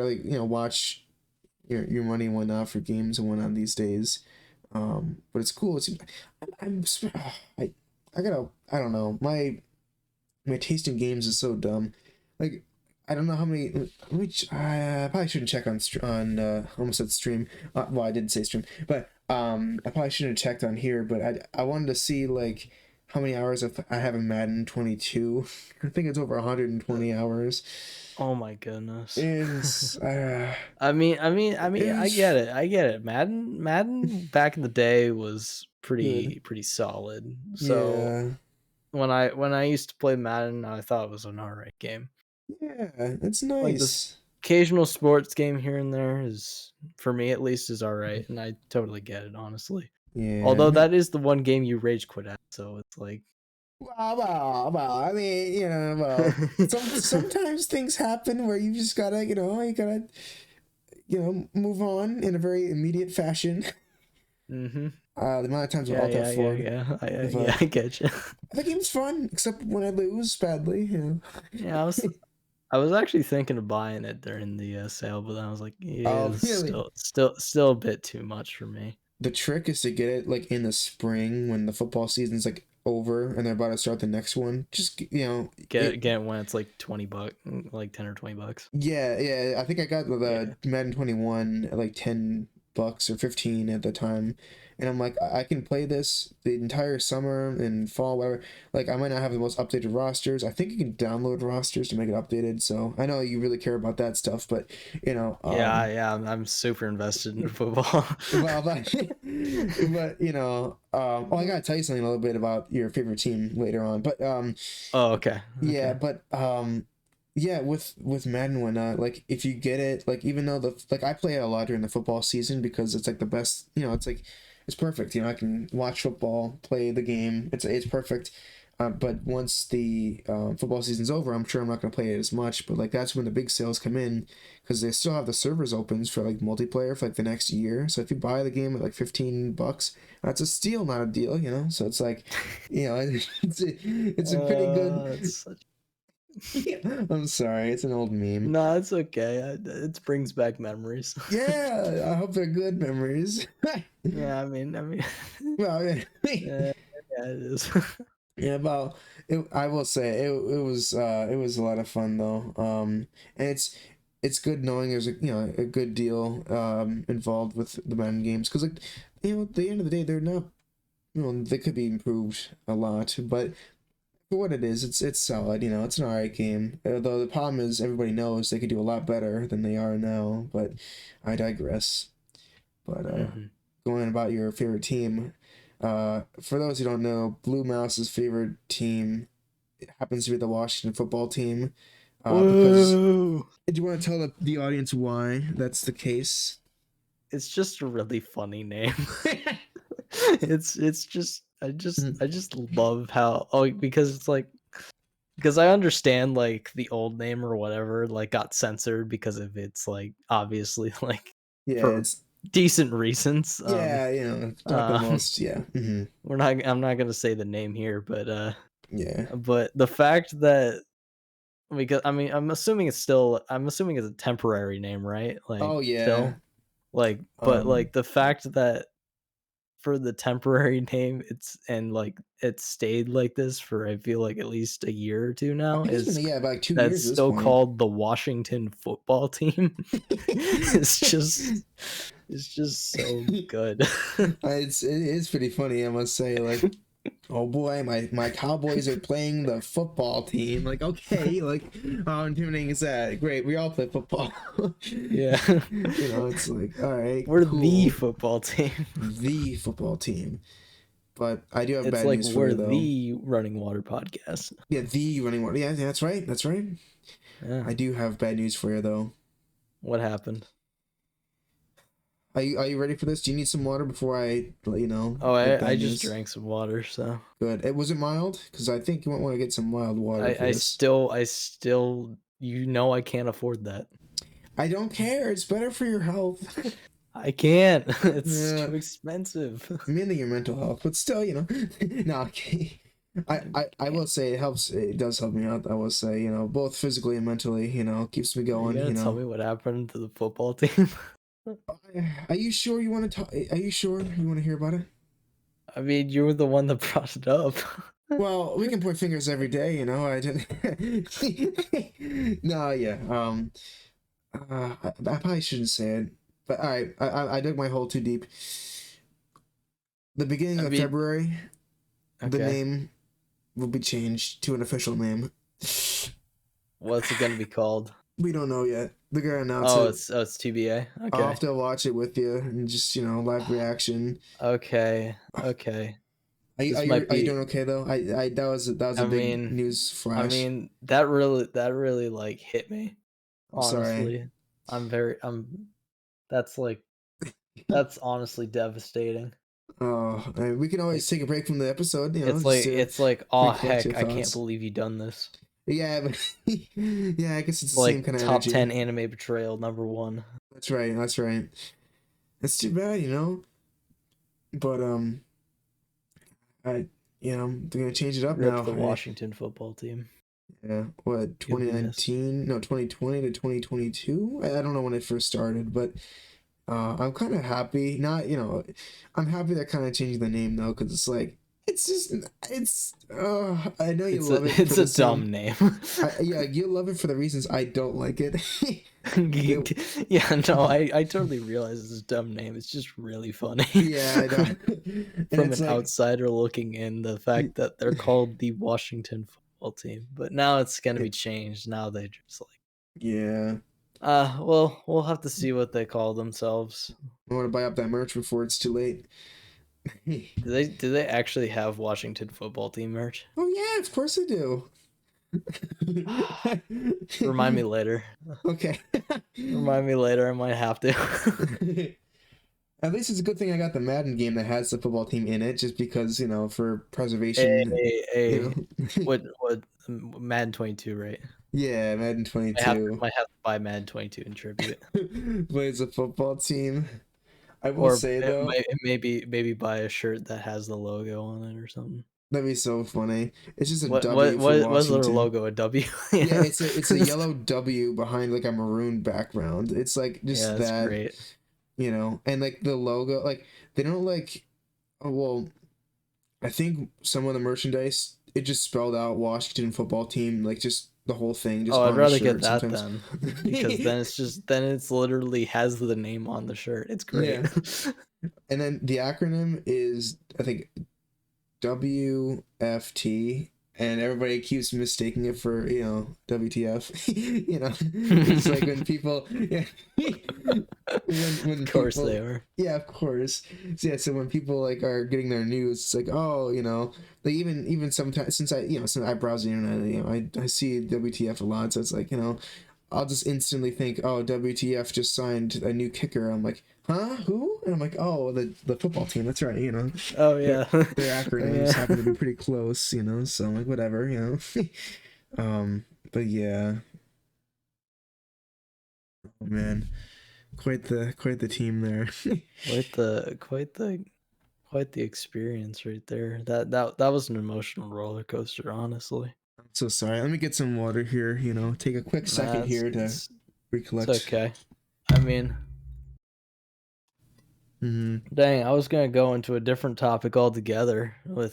watch your money and whatnot for games and whatnot these days. But it's cool. I'm I I don't know. My taste in games is so dumb. Like I don't know how many. Which I probably shouldn't check on almost said stream. Well, I did say stream, but I probably shouldn't have checked on here. But I wanted to see like how many hours I have in Madden 22. I think it's over 120 hours. Oh my goodness. Is I is get it. I get it. Madden back in the day was good. pretty solid. So Yeah. when I used to play Madden, I thought it was an alright game. Yeah, it's Like this nice. occasional sports game here and there is, for me at least, is alright, and I totally get it, honestly. Yeah. Although that is the one game you rage quit at, so it's like Well, I mean, sometimes things happen where you just gotta, move on in a very immediate fashion. Mhm. The amount of times with Yeah, Alt yeah, yeah, F4, yeah. but I get you. the game's fun, except when I lose badly. Yeah, I was actually thinking of buying it during the, sale, but then I was like, "Yeah, Oh, it's really? still a bit too much for me." The trick is to get it like in the spring when the football season's like over and they're about to start the next one. Just it. Get it when it's like 20 buck like 10 or 20 bucks. Yeah, yeah. I think I got the Yeah. Madden 21 at like $10 or 15 at the time. And I'm like, I can play this the entire summer and fall, whatever. Like, I might not have the most updated rosters. I think you can download rosters to make it updated. So I know you really care about that stuff, but you know, Yeah, um, yeah, I'm super invested in football. well, but oh, I gotta tell you something a little bit about your favorite team later on. But Oh, okay, yeah, okay. but yeah, with Madden and whatnot, like if you get it, like even though I play it a lot during the football season because it's like the best, it's like it's perfect. I can watch football, play the game. It's perfect. But once the football season's over, I'm sure I'm not gonna play it as much. But like that's when the big sales come in because they still have the servers opens for like multiplayer for like the next year. So if you buy the game at like $15, that's a steal, not a deal. So it's like, it's a pretty good. It's such I'm sorry, it's an old meme. No, it's okay. It brings back memories. Yeah, I hope they're good memories. Yeah, I mean, Well, yeah, yeah, yeah, it is. yeah. Well, I will say it was a lot of fun though. And it's good knowing there's a good deal involved with the Madden games because like at the end of the day they're not they could be improved a lot, but for what it is, it's solid. It's an alright game. Though the problem is everybody knows they could do a lot better than they are now. But I digress. But Hmm. going about your favorite team, for those who don't know, Blue Mouse's favorite team happens to be the Washington football team. Because Whoa! do you want to tell the audience why that's the case? It's just a really funny name. It's just I just love how because it's like because I understand like the old name or whatever like got censored because of its like obviously like Yeah, for it's decent reasons. yeah, it's not the Um most. Yeah, I'm not gonna say the name here, yeah. but the fact that because I mean I'm assuming it's a temporary name, right? Like Oh yeah. still like but Um, like the fact that for the temporary name, like, it's stayed like this for I feel like at least a year or 2 I now think it's been is about like 2 years that's at this still point. called the Washington football team. It's just it's just so good. It is pretty funny, I must say. Like, oh boy, my Cowboys are playing the football team. Like, okay, like, how intimidating is that? Great, we all play football. Yeah. It's like, all right, We're the cool, football team. the football team. But I do have It's bad like news for we're you, though. the Running Water podcast. Yeah, the running water. Yeah, that's right. That's right. Yeah. I do have bad news for you, though. What happened? Are you ready for this? Do you need some water before I let you know Oh, the I bad just news? drank some water, so Good. It was it mild? Because I think you might want to get some mild water for this. I still I can't afford that. I don't care. It's better for your health. I can't. It's Yeah, too expensive. mainly your mental health, but still, no. Okay. I I will can't. say it helps. It does help me out. I will say, both physically and mentally. Keeps me Are you going. gonna tell me what happened to the football team? Are you sure you want to talk? Are you sure you want to hear about it? I mean, you were the one that brought it up. Well, we can point fingers every day. I didn't. No, yeah. I probably shouldn't say it, but all right. I dug my hole too deep. The beginning I of mean, February, the okay. name will be changed to an official name. What's it gonna be called? We don't know yet. They're gonna announce it. It's TBA. I'll Okay. have to watch it with you and just live reaction. Okay. Okay. Are you This are you, might are you be. doing okay though? I that was a I big mean, news I flash. mean that really like hit me. I'm sorry. Honestly, That's like that's honestly devastating. Oh, we can always Like take a break from the episode, just to it's like oh recollect your heck, I can't thoughts. believe you done this. Yeah, but yeah, I guess it's the same Like kind of top energy. 10 anime betrayal number one. That's right. That's right. It's too bad. But I they're gonna change it up Rip now. the Washington football team. Yeah, what You'll be missed. 2019? No, 2020 to 2022. I don't know when it first started, but I'm kind of happy. Not I'm happy they're kind of changing the name though, because it's like it's just it's. I know you love it for It's a the same. dumb name. Yeah, you love it for the reasons I don't like it. It Yeah, no, I totally realize it's a dumb name. It's just really funny. yeah, I know. And From it's an like outsider looking in, the fact that they're called the Washington football team. But now it's gonna be changed. Now they just like yeah. well, we'll have to see what they call themselves. I want to buy up that merch before it's too late. Do they actually have Washington football team merch? Oh yeah, of course I do. Remind me later. Okay. Remind me later. I might have to. At least it's a good thing I got the Madden game that has the football team in it, just because for preservation. Hey, You know. what Madden 22, right? Yeah, Madden 22 Might have to buy Madden 22 in tribute, plays a football team. I will or say though, maybe buy a shirt that has the logo on it or something. That'd be so funny. It's just a What W for was their Washington. logo? A W? Yeah, Yeah. it's a yellow W behind like a maroon background. It's like Yeah, just that's that, great. and like the logo, like they don't like. Oh, well, I think some of the merchandise it just spelled out Washington football team, like just the whole thing, just Oh, I'd on the rather get shirt that sometimes. then, because then it's literally has the name on the shirt. It's great. Yeah, and then the acronym is I think WFT, and everybody keeps mistaking it for WTF. It's like when people, yeah, when Of course people, they are. yeah, of course. So yeah, so when people like are getting their news, it's like, oh, like even sometimes since since I browse the internet, I see WTF a lot, so it's like I'll just instantly think, oh, WTF just signed a new kicker. I'm like, huh? Who? And I'm like, oh, the football team. That's right. Oh Their yeah. their acronyms Yeah. happen to be pretty close. So I'm like, whatever. But yeah, oh man, quite the team there. Quite the experience right there. That was an emotional roller coaster, honestly. I'm so sorry. Let me get some water here. Take a quick Nah, second here to it's recollect. okay. I mean, Hmm. dang, I was gonna go into a different topic altogether or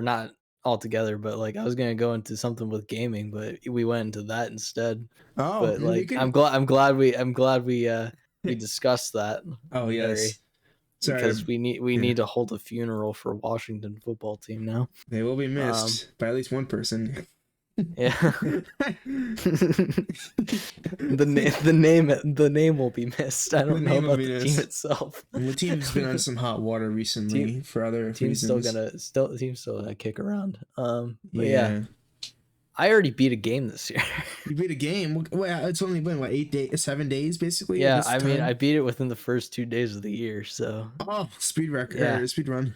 not altogether, but like I was gonna go into something with gaming, but we went into that instead. Oh, But we like can. I'm glad we discussed that Oh very yes. Sorry. because we Yeah. need to hold a funeral for Washington football team now. They will be Um, missed by at least one person. yeah. The name will be missed. I The don't know name will about be the team missed. itself. And the team's been on some hot water team recently for other team's still reasons. gonna kick around. But yeah, Yeah. I already beat a game this year. You beat a game. Well, it's only been what 8 days, 7 days basically at Yeah, this I mean, I time. beat it within the first 2 days of the year. So Oh, speed record yeah, or speed run.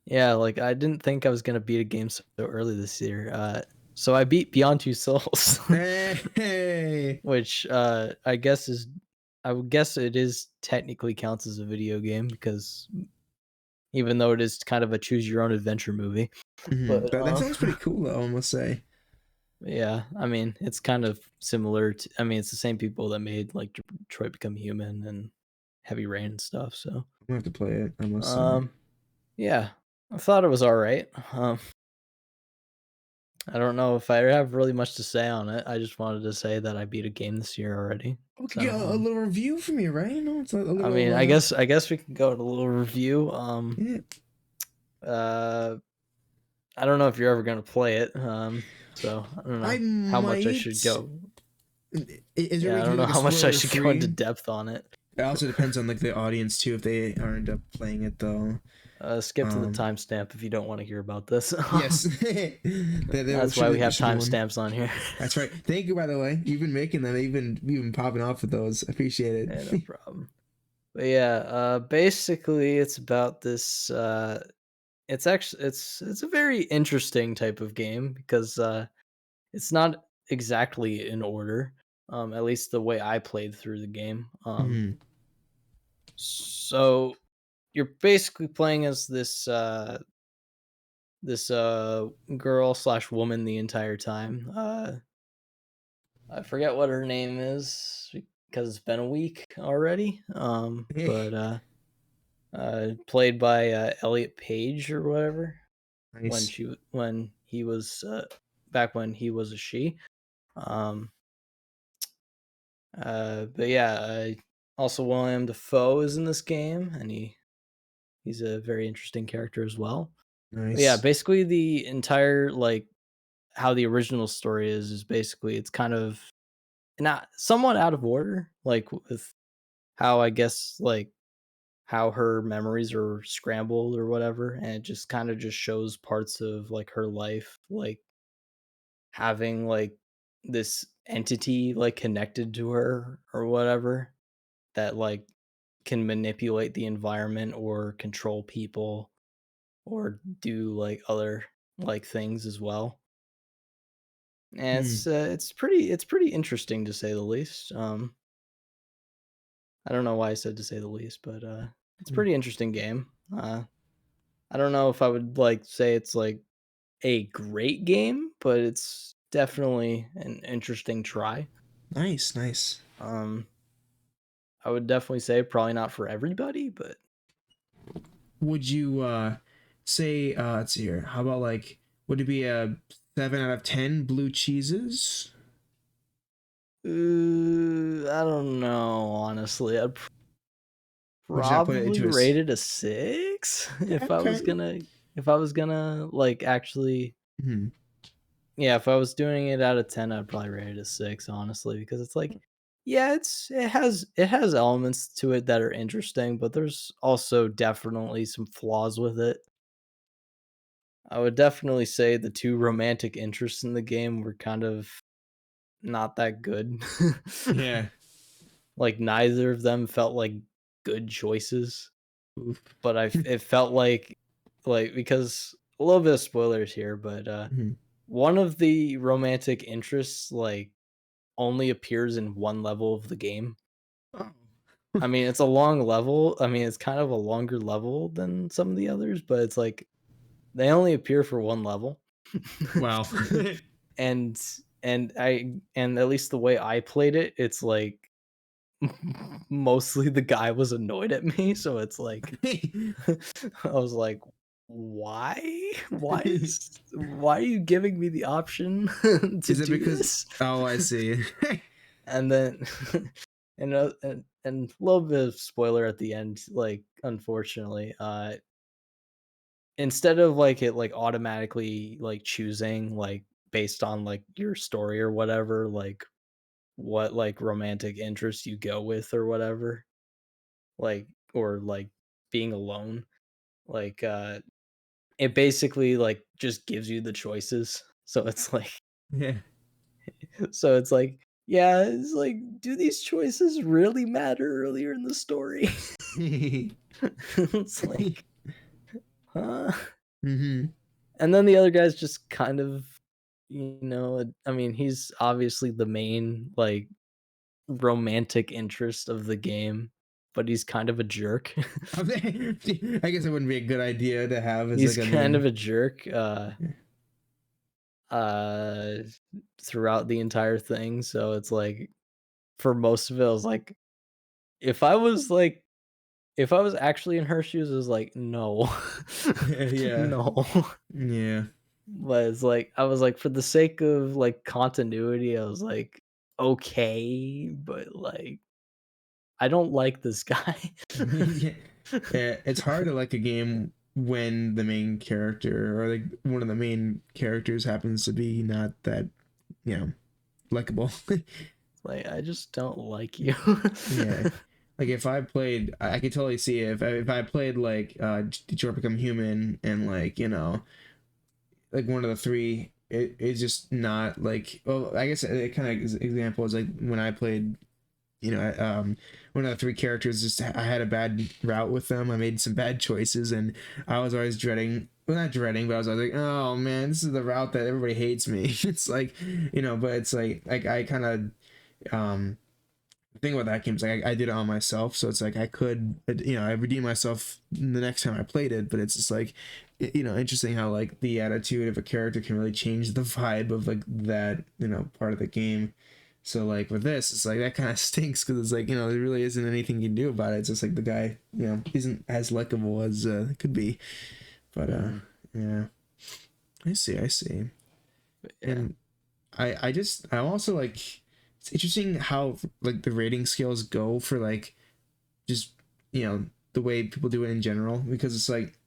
yeah. Like I didn't think I was gonna beat a game so early this year. So I beat Beyond Two Souls, Hey. which I would guess it is technically counts as a video game because even though it is kind of a choose your own adventure movie. But That sounds pretty cool though, I must say. yeah, I mean, it's kind of similar to. I mean, it's the same people that made like Detroit Become Human and Heavy Rain and stuff. So, I'm gonna have to play it, I must say. um, yeah, I thought it was all right. I don't know if I have really much to say on it. I just wanted to say that I beat a game this year already. We could So, get a little review from you, right? It's a I mean, little I guess we can go to a little review. yeah. Uh, I don't know if you're ever gonna play it. So I don't I know how much I should might. go. Is there a Yeah, way I to do don't know like a how much I spoiler should go into free? depth on it. It also depends on like the audience too if they are end up playing it though. Skip to the Um, timestamp if you don't want to hear about this. yes, there That's why we there have should be one. timestamps on here. That's right. Thank you, by the way. You've been making them. You've been popping off with those. I appreciate Yeah, no it. problem. But yeah, basically it's about this. It's actually it's a very interesting type of game because it's not exactly in order. At least the way I played through the game. Hmm. So you're basically playing as this girl slash woman the entire time. I forget what her name is because it's been a week already. But played by Elliot Page or whatever Nice. when he was back when he was a she. Um, but yeah, also William Defoe is in this game, and he's a very interesting character as well. But yeah, Nice. basically the entire like how the original story is basically it's kind of not somewhat out of order, like with how I guess like how her memories are scrambled or whatever, and it just kind of just shows parts of like her life, like having like this entity like connected to her or whatever that like can manipulate the environment or control people or do like other like things as well. And Hmm. it's pretty interesting to say the least. I don't know why I said to say the least, but it's a Hmm. pretty interesting game. I don't know if I would, like, say it's, like, a great game, but it's definitely an interesting try. Nice, nice. Um, I would definitely say probably not for everybody, but Would you say let's see here. How about like would it be a 7 out of 10 blue cheeses? I don't know, honestly. I'd Would you not put it probably into a rate it a 6 okay, okay. if I was gonna, like, actually Hmm. yeah, if I was doing it out of 10, I'd probably rate it a 6, honestly, because it's like, yeah, it has elements to it that are interesting, but there's also definitely some flaws with it. I would definitely say the 2 romantic interests in the game were kind of not that good. Yeah. Like, neither of them felt like good choices, Oof. but it felt like because a little bit of spoilers here, but, Mhm. one of the romantic interests, like, only appears in one level of the game. Oh. I mean, it's a long level. I mean, it's kind of a longer level than some of the others, but it's like they only appear for one level. Wow. and and at least the way I played it, it's like mostly the guy was annoyed at me, so it's like I was like, "Why? Why are you giving me the option to Is it do because this?" oh I see. And then and a little bit of spoiler at the end, like, unfortunately, instead of, like, it, like, automatically, like, choosing, like, based on, like, your story or whatever, like, what, like, romantic interest you go with or whatever, like or, like, being alone, like, it basically, like, just gives you the choices. So it's like Yeah. so it's like, yeah, it's like, do these choices really matter earlier in the story? It's like, huh? Hmm. And then the other guy's just kind of, I mean, he's obviously the main, like, romantic interest of the game, but he's kind of a jerk. I guess it wouldn't be a good idea to have as He's like a kind of main. a jerk, uh, throughout the entire thing, so it's like, for most of it, I was like, if I was, like if I was actually in her shoes, it was like, "No." Yeah. No. Yeah. But it's like I was like, for the sake of, like, continuity, I was like, "Okay," but, like, I don't like this guy. Yeah. Yeah, it's hard to like a game when the main character or like one of the main characters happens to be not that, you know, likable. Like, I just don't like you. Yeah. Like if I played, I could totally see if I played like Detroit Become Human and like, like one of the three, it's just not like, well, I guess a kind of example is like when I played, one of the three characters, just I had a bad route with them. I made some bad choices and I was always dreading, well, not dreading, but I was always like, oh man, this is the route that everybody hates me. It's like, but it's like I kind of, the thing about that game is like I did it on myself, so it's like I could, I redeem myself the next time I played it, but it's just like, interesting how like the attitude of a character can really change the vibe of like that, part of the game. So like with this, it's like that kind of stinks because it's like there really isn't anything you can do about it. It's just like the guy, isn't as likable as it could be. But Mhm. yeah, I see, I see, Yeah. and I'm also like it's interesting how like the rating scales go for like just the way people do it in general because it's like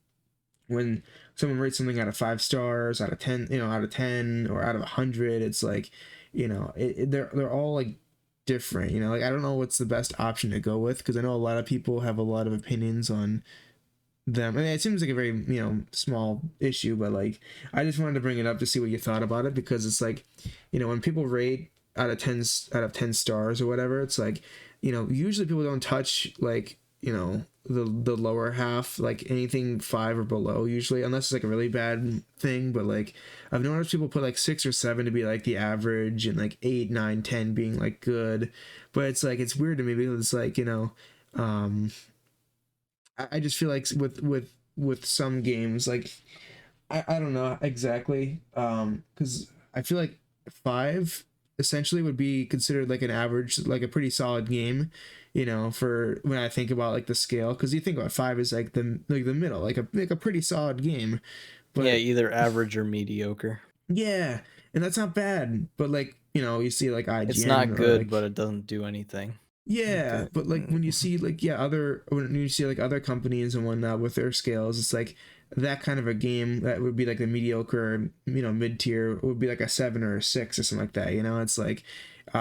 when someone rates something out of 5 stars, out of 10, out of 10 or out of 100, it's like they're all like different. Like I don't know what's the best option to go with because I know a lot of people have a lot of opinions on them. I mean, it seems like a very small issue, but like I just wanted to bring it up to see what you thought about it because it's like when people rate out of 10 stars or whatever, it's like usually people don't touch like the lower half, like anything 5 or below usually, unless it's like a really bad thing. But like I've noticed people put like 6 or 7 to be like the average and like 8, 9, 10 being like good. But it's like it's weird to me because it's like um I just feel like with with some games. Like I don't know exactly, because I feel like 5 essentially would be considered like an average, like a pretty solid game, for when I think about like the scale. Because you think about 5 is like the middle, like a pretty solid game. Yeah, But either average or mediocre. yeah, and that's not bad. But like you see like It's IGN not or good, but like it doesn't do anything. yeah, Okay. but like when you see like when you see like other companies and whatnot with their scales, it's like that kind of a game that would be like the mediocre, mid tier would be like a 7 or a 6 or something like that. It's like,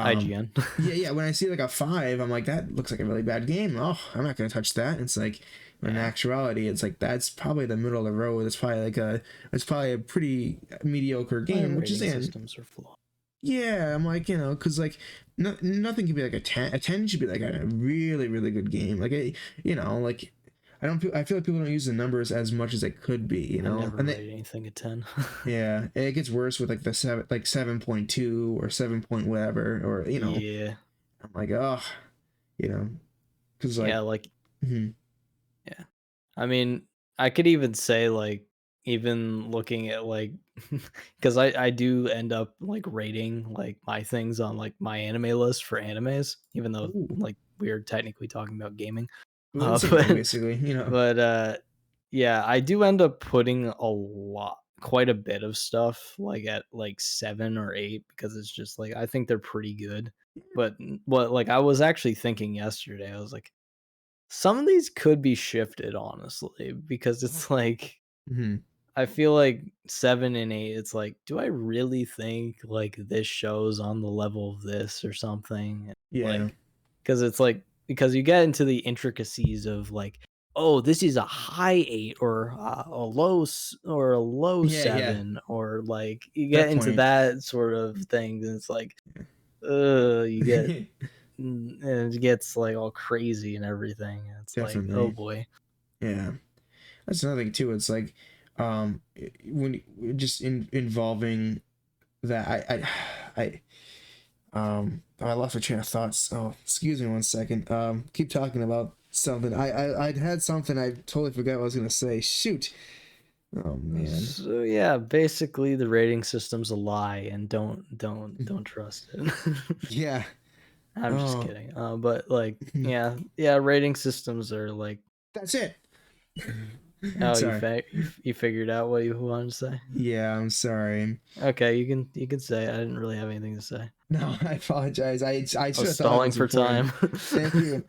IGN. yeah. When I see like a 5, I'm like that looks like a really bad game. Oh, I'm not gonna touch that. It's like in Yeah. actuality, it's like that's probably the middle of the road. It's probably a pretty mediocre My game, which is rating in. systems are flawed. Yeah, I'm like, because like nothing can be like a 10. A 10 should be like a really, really good game. Like, like I feel like people don't use the numbers as much as it could be, I never and rate anything a 10. yeah, it gets worse with like the 7.2 or 7 point whatever, or, Yeah. I'm like, oh, you know, because Yeah, like, like, mhm. yeah. I mean, I could even say, like, even looking at, like, because I do end up, like, rating, like, my things on, like, my anime list for animes, even though, Ooh, like, we're technically talking about gaming. well, the same thing But basically, yeah, I do end up putting quite a bit of stuff, like, at, like, 7 or 8 because it's just, like, I think they're pretty good. But like, I was actually thinking yesterday, I was like, some of these could be shifted, honestly, because it's like hmm I feel like 7 and 8, it's like, do I really think, like, this show's on the level of this or something? yeah, Like, because it's like because you get into the intricacies of, like, "Oh, this is a high 8 or a low yeah, 7," or, like, you get that into point, that sort of thing, and it's like, you get and it gets, like, all crazy and everything, and it's like, "Oh, definitely, boy." yeah. That's another thing too. It's like, when just involving that, I lost my train of thoughts. Oh, excuse me one second. Keep talking about something. I'd had something. I totally forgot what I was gonna say. Shoot. Oh man. So, yeah, basically, the rating system's a lie, and don't trust it. Yeah. I'm just Oh, kidding, but, like, yeah, rating systems are, like that's it. oh, Sorry. you figured out what you wanted to say? Yeah, I'm sorry. Okay, you can say it, I didn't really have anything to say. No, I apologize. I I should was have thought of stalling this for beforehand. time. Thank you.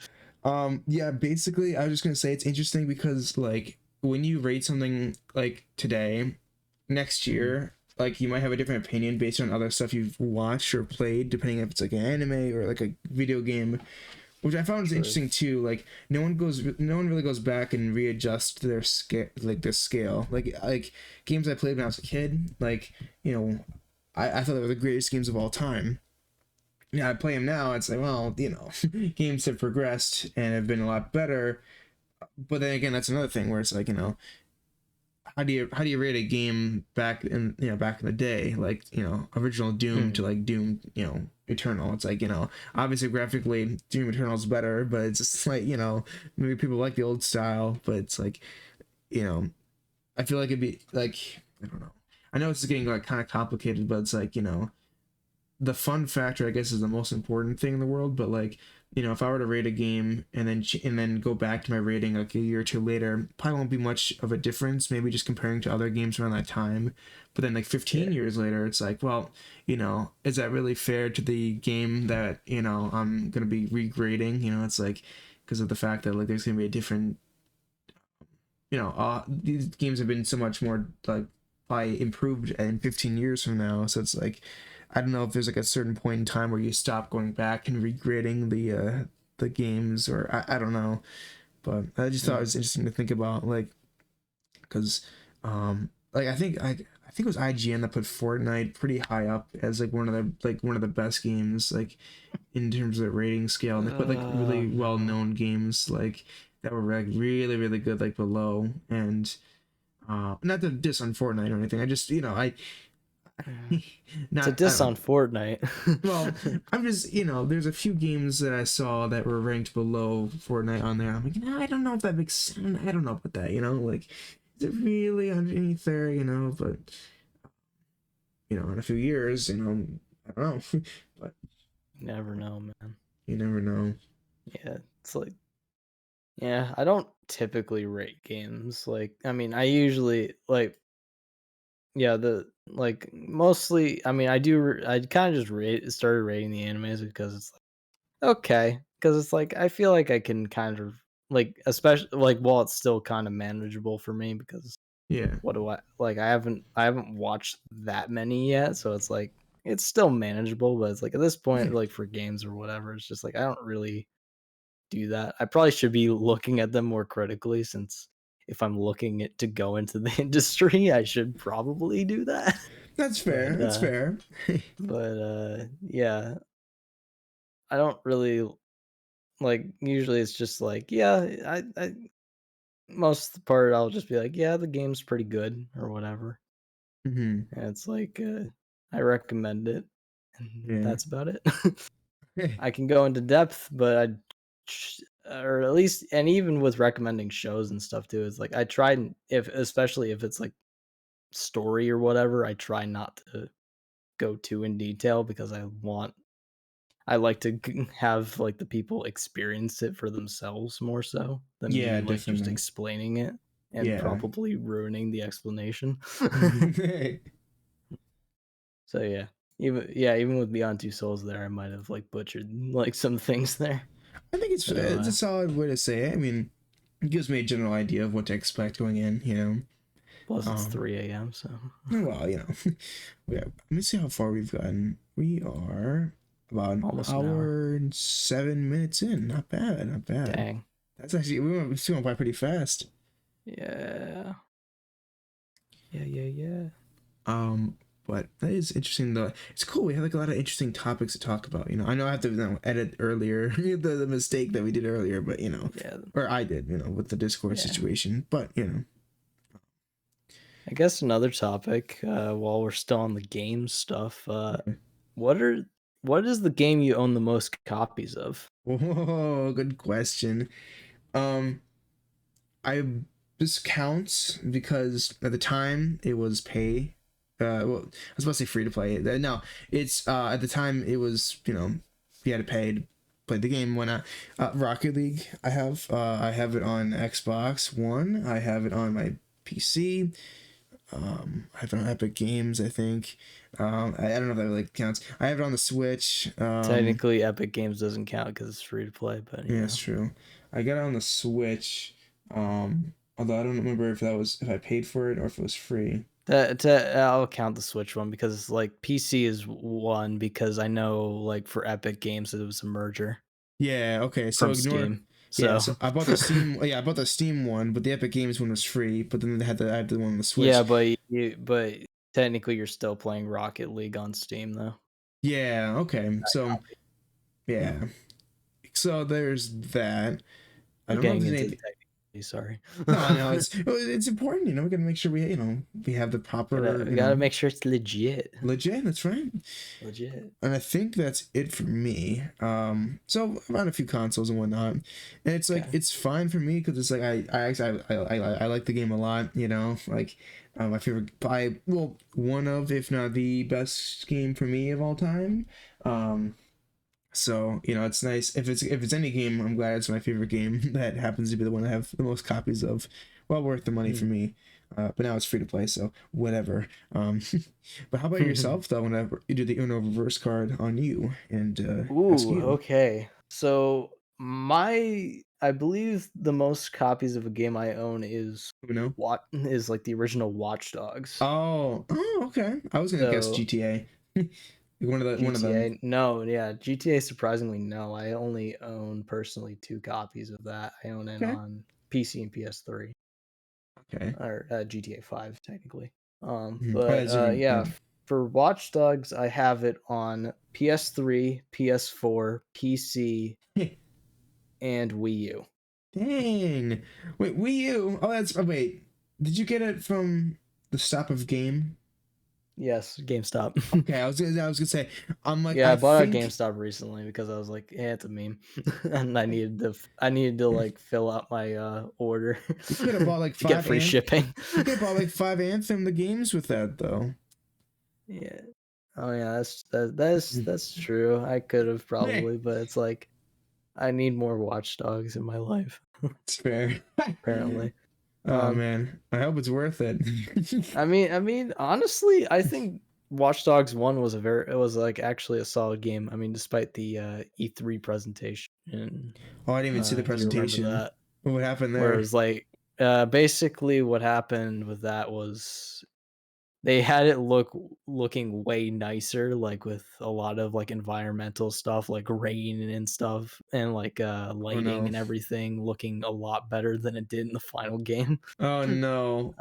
Yeah, basically, I was just gonna say it's interesting because like when you rate something like today, next Mhm, year, like you might have a different opinion based on other stuff you've watched or played, depending if it's like an anime or like a video game, which I found is true. interesting too. Like no one really goes back and readjusts their scale, like the scale. Like games I played when I was a kid, like I thought they were the greatest games of all time. Yeah, I play them now. It's like, well, games have progressed and have been a lot better. But then again, that's another thing where it's like, how do you rate a game back in the day, like original Doom to Mhm, like Doom, Eternal? It's like obviously graphically Doom Eternal's better, but it's just like maybe people like the old style, but it's like you know I feel like it'd be like I don't know. I know it's getting like kind of complicated, but it's like the fun factor I guess is the most important thing in the world, but like if I were to rate a game and then go back to my rating like a year or two later, probably won't be much of a difference, maybe just comparing to other games around that time. But then like yeah, 15 years later it's like, well, is that really fair to the game that I'm gonna be regrading? It's like because of the fact that like there's gonna be a different these games have been so much more like probably improved in 15 years from now. So it's like, I don't know if there's like a certain point in time where you stop going back and regrading the games, or I don't know. But I just thought it mhm, was interesting to think about, like, because like I think it was IGN that put Fortnite pretty high up as like one of the best games like in terms of the rating scale, and they put like really well no. known games like that were like really really good like below. And not to diss on Fortnite or anything, I just It's a Not, I diss don't. on Fortnite. Well, I'm just, there's a few games that I saw that were ranked below Fortnite on there. I'm like, I don't know if that makes sense. I don't know about that, like, is it really underneath there, but, in a few years, I don't know. But You never know, man. you never know. Yeah, it's like, yeah, I don't typically rate games. Like, I mean, I usually like, yeah, mostly. I mean, I kind of just started rating the animes because it's like okay, because it's like I feel like I can kind of like, especially like while it's still kind of manageable for me because Yeah. what do I like? I haven't watched that many yet, so it's like it's still manageable, but it's like at this point, Yeah. like for games or whatever, it's just like I don't really do that. I probably should be looking at them more critically since if I'm looking at to go into the industry, I should probably do that. That's fair. But That's fair. yeah, I don't really like usually it's just like, yeah, I most of the part I'll just be like, yeah, the game's pretty good or whatever. Hmm. And it's like I recommend it and Yeah. that's about it. I can go into depth, but or at least, and even with recommending shows and stuff too, it's like I try and if especially if it's like story or whatever, I try not to go too in detail because I like to have like the people experience it for themselves more so than Yeah, me like just definitely. explaining it and Yeah. probably ruining the explanation. I So even with Beyond Two Souls there, I might have like butchered like some things there. think it's I don't it's a know. solid way to say it. I mean, it gives me a general idea of what to expect going in. Plus it's Um, 3 a.m. So well, yeah. Let me see how far we've gotten. We are about an almost an hour. hour and 7 minutes in. Not bad, not bad. Dang. That's actually we went by pretty fast. Yeah. Yeah. Um, but that is interesting though. It's cool. We have like a lot of interesting topics to talk about. I know I have to edit earlier the mistake that we did earlier, but Yeah. or I did, with the Discord Yeah. situation. But I guess another topic, while we're still on the game stuff, yeah. what are what is the game you own the most copies of? Whoa, good question. Um, I This counts because at the time it was pay. Well, I was about to say free to play. No, it's at the time it was you had to pay to play the game. When Rocket League, I have it on Xbox One. I have it on my PC. I have it on Epic Games. I think. I don't know if that really counts. I have it on the Switch. Technically, Epic Games doesn't count because it's free to play, but Yeah, it's true. I got it on the Switch. Although I don't remember if I paid for it or if it was free. I'll count the Switch one because like PC is one because I know like for Epic Games it was a merger Yeah, okay. So from ignore. Steam. Yeah, So so I bought the Steam. Yeah, I bought the Steam one, but the Epic Games one was free. But then I had the one on the yeah, Switch. but technically you're still playing Rocket League on Steam though. Yeah, okay. So yeah, so there's that. I We're don't know if getting there's into the anything. technicality, sorry. No, no, it's important. We gotta make sure we have the proper We gotta make sure it's legit. legit. That's right. Legit. And I think that's it for me. So I'm on a few consoles and whatnot, and it's like Okay. it's fine for me because it's like I like the game a lot. Like my favorite, one of if not the best game for me of all time. So it's nice if it's any game. I'm glad it's my favorite game that happens to be the one I have the most copies of. Well worth the money for me. But now it's free to play, so whatever. But how about yourself though? Whenever you do the Uno reverse card on you and ask Ooh, you. okay. So I believe the most copies of a game I own is Uno. what is like the original Watch Dogs. Oh, okay. I was gonna guess So GTA. One of them. GTA, no, yeah, GTA surprisingly no. I only own personally two copies of that. I own it Okay. on PC and PS3 Okay. or GTA 5 technically. Oh, But that's even. yeah, for Watch Dogs, I have it on PS3, PS4, PC, and Wii U. Dang. Wait, Wii U. Oh, that's. Oh, wait. Did you get it from the Stop of Game? Yes, GameStop. Okay, I was gonna say, I'm like, Yeah, I I bought at think GameStop recently because I was like, "Yeah, it's a meme," and I needed to like fill out my order you could have bought like to get five free and shipping. you could have bought like five Anthem the games with that though. Yeah. Oh yeah, that's true. I could have Hey, probably, but it's like I need more Watch Dogs in my life, it's fair. apparently. Oh Um, man, I hope it's worth it. I mean, honestly, I think Watch Dogs 1 was it was like actually a solid game. I mean, despite the E3 presentation, Oh, I didn't even see the if you remember presentation. that, What happened where it there? was like basically what happened with that was they had it looking way nicer, like, with a lot of, like, environmental stuff, like rain and stuff, and, like, Oh lighting no. and everything looking a lot better than it did in the final game. Oh no.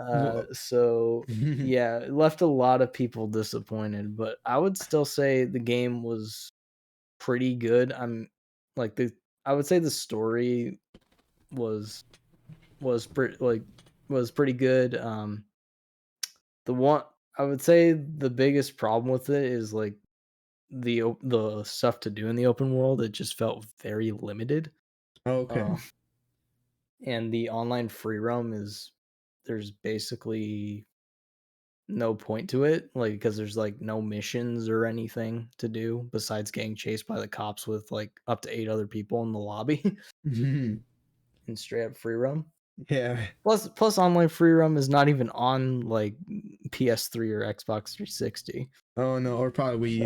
So, yeah, it left a lot of people disappointed, but I would still say the game was pretty good. Like, I would say the story was was pretty like, was pretty good. The one I would say the biggest problem with it is, like, the stuff to do in the open world, it just felt very limited, Okay. uh, and the online free roam there's basically no point to it, like, because there's, like, no missions or anything to do besides getting chased by the cops with, like, up to 8 other people in the lobby in straight up free roam. Yeah. Plus online free roam is not even on, like, PS3 or Xbox 360, Oh no, or probably Wii so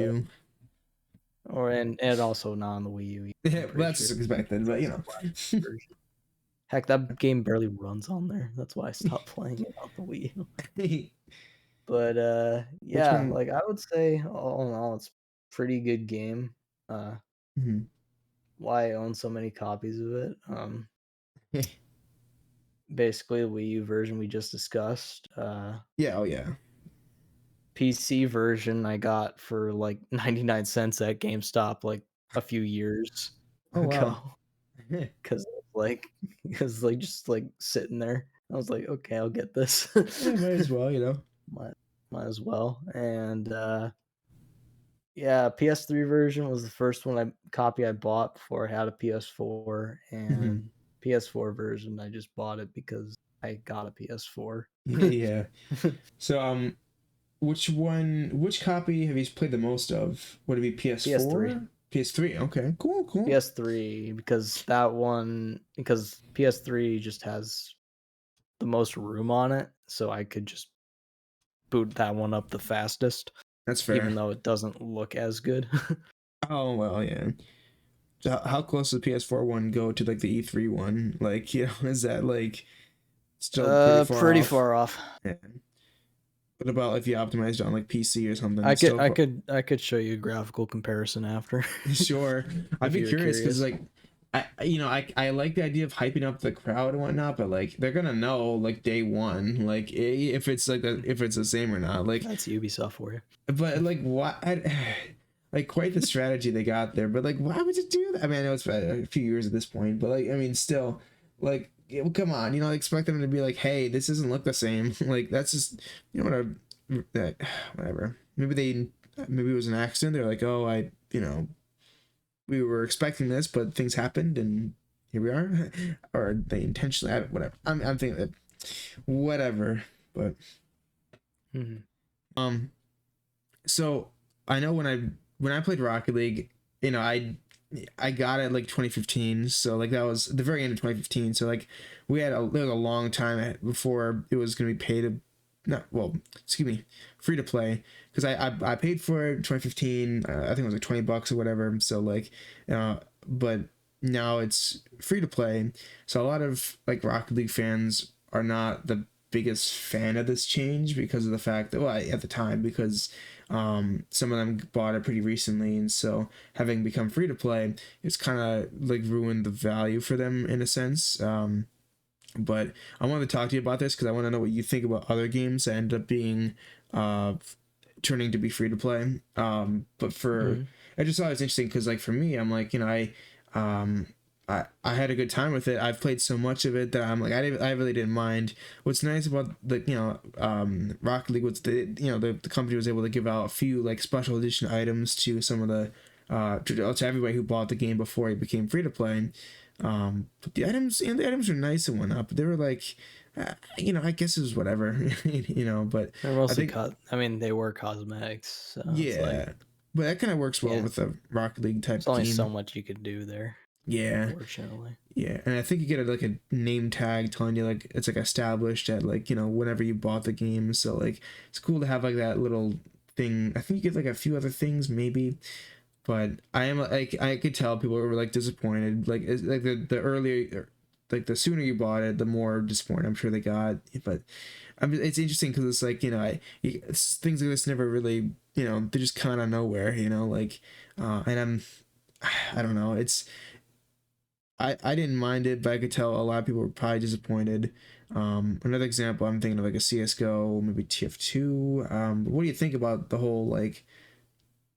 U. and also not on the Wii U either, Yeah, I'm pretty well, that's sure, expected, 'cause but that's you a know. plastic version. Heck, that game barely runs on there, that's why I stopped playing it on the Wii U. But, Which yeah, one? like, I would say all in all, it's pretty good game, uh, Mhm. why I own so many copies of it, basically, the Wii U version we just discussed, Yeah, oh yeah. PC version I got for, like, 99 cents at GameStop, like, a few years Oh ago. wow. 'Cause like because like, just, like, sitting there. I was like, "Okay, I'll get this." Yeah, might as well, you know. Might might as well, and, yeah, PS3 version was the first copy I bought before I had a PS4, Mhm. and PS4 version, I just bought it because I got a PS4. Yeah. So which copy have you played the most of? Would it be PS3. PS4? PS3. Okay. Cool, cool. PS3 because PS3 just has the most room on it, so I could just boot that one up the fastest, That's even fair. though it doesn't look as good. Oh well, yeah. So how close does the PS4 one go to like the E3 one? Like, you know, is that like still pretty far Pretty off? far off. Yeah. What about if you optimized it on like PC or something? I It's could still I could I could show you a graphical comparison after sure. I'd if be you were curious because curious. like I like the idea of hyping up the crowd and whatnot, but like they're gonna know like day one, like if it's like if it's the same or not. Like, That's Ubisoft for you. but like what? Like quite the strategy they got there, but like why would you do that? I mean, I know it's a few years at this point, but like I mean, still, like well, come on, you know, expect them to be like, hey, this doesn't look the same. Like that's just you know that whatever. Maybe it was an accident. They're like, oh, you know we were expecting this, but things happened, and here we are. Or they intentionally, whatever. I'm thinking that whatever, but Mhm. um. So I know when I played Rocket League, you know I got it like 2015. So like that was the very end of 2015. So like there was a long time before it was gonna be paid to, not well, excuse me, free to play because I paid for it in 2015. I think it was like $20 or whatever. So like, but now it's free to play. So a lot of like Rocket League fans are not the biggest fan of this change because of the fact that well at the time because some of them bought it pretty recently, and so having become free to play, it's kind of like ruined the value for them in a sense. But I wanted to talk to you about this because I want to know what you think about other games that end up being uh, turning to be free to play. But for Mhm. I just thought it was interesting because like for me, I'm like you know um, I had a good time with it. I've played so much of it that I'm like I really didn't mind. What's nice about the Rocket League was the company was able to give out a few like special edition items to some of the to everybody who bought the game before it became free to play. But the items were nice and whatnot, but they were like I guess it was whatever, but They're I mostly think I mean, they were cosmetics, so it's like, yeah, but that kind of works well yeah, with a Rocket League there's type only so game. much you could do there, Yeah. unfortunately. Yeah, and I think you get like a name tag telling you like it's like established at like whenever you bought the game. So like it's cool to have like that little thing. I think you get like a few other things maybe, but I am like I could tell people were like disappointed. Like it's, like the earlier like the sooner you bought it, the more disappointed I'm sure they got. But I mean it's interesting because it's like things like this never really they're just kind of nowhere. Like and I don't know. I didn't mind it, but I could tell a lot of people were probably disappointed. Another example, I'm thinking of like a CS:GO, maybe TF2. What do you think about the whole like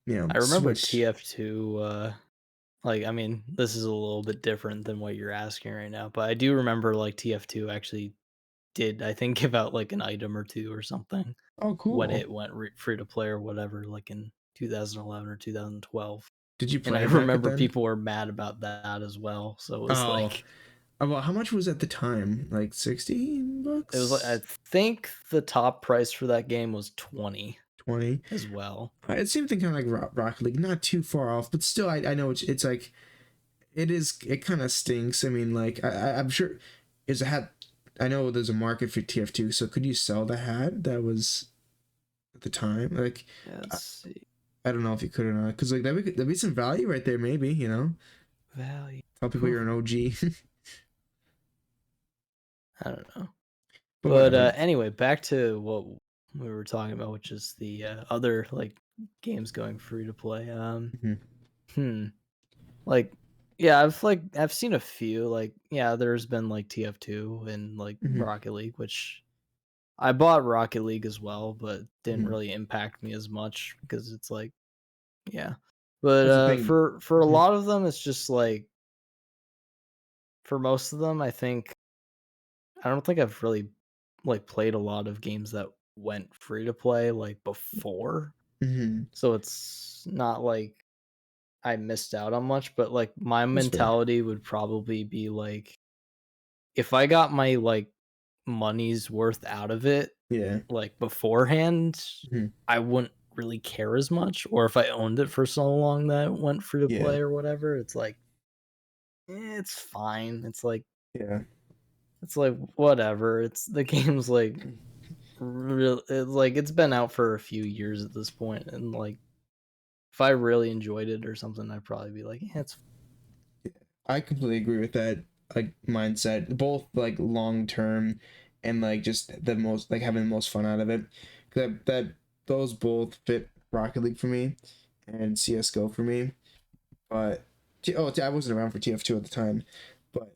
I remember switch? TF2. Like, I mean, this is a little bit different than what you're asking right now, but I do remember like TF2 actually did, I think, give out like an item or two or something Oh, when cool. it went free to play or whatever, like in 2011 or 2012. Did you And I play back at remember then? people were mad about that as well. So it was Oh, like, well, how much was at the time? Like 16 it was like, I bucks, think the top price for that game was 20 20. as well. It seemed kind of like Rocket League, not too far off, but still, I know it's like it kind of stinks. I mean, like I'm sure is a hat. I know there's a market for TF2, so could you sell the hat that was at the time? Like, Yeah, let's I, see. I don't know if you could or not, because like that'd be some value right there, maybe. Value. Tell people Whew, you're an OG, I don't know. but But whatever. anyway, back to what we were talking about, which is the other like games going free to play. Hmm. Hmm. Like, yeah, I've seen a few. Like, yeah, there's been like TF2 and like Hmm. Rocket League, which I bought Rocket League as well, but didn't Hmm. really impact me as much because it's like, yeah. But That's the thing. for a Hmm. lot of them, it's just like for most of them, I don't think I've really like played a lot of games that went free to play like before. Hmm. So it's not like I missed out on much, but like my That's fair. mentality would probably be like if I got my like money's worth out of it Yeah. like beforehand, Hmm. I wouldn't really care as much. Or if I owned it for so long that it went free to Yeah. play or whatever, it's like it's fine. Yeah. It's like whatever. It's the game's like real. It's like it's been out for a few years at this point, and like if I really enjoyed it or something, I'd probably be like, yeah, it's I completely agree with that like mindset, both like long term and like just the most like having the most fun out of it. That those both fit Rocket League for me and CS:GO for me. But I wasn't around for TF2 at the time, but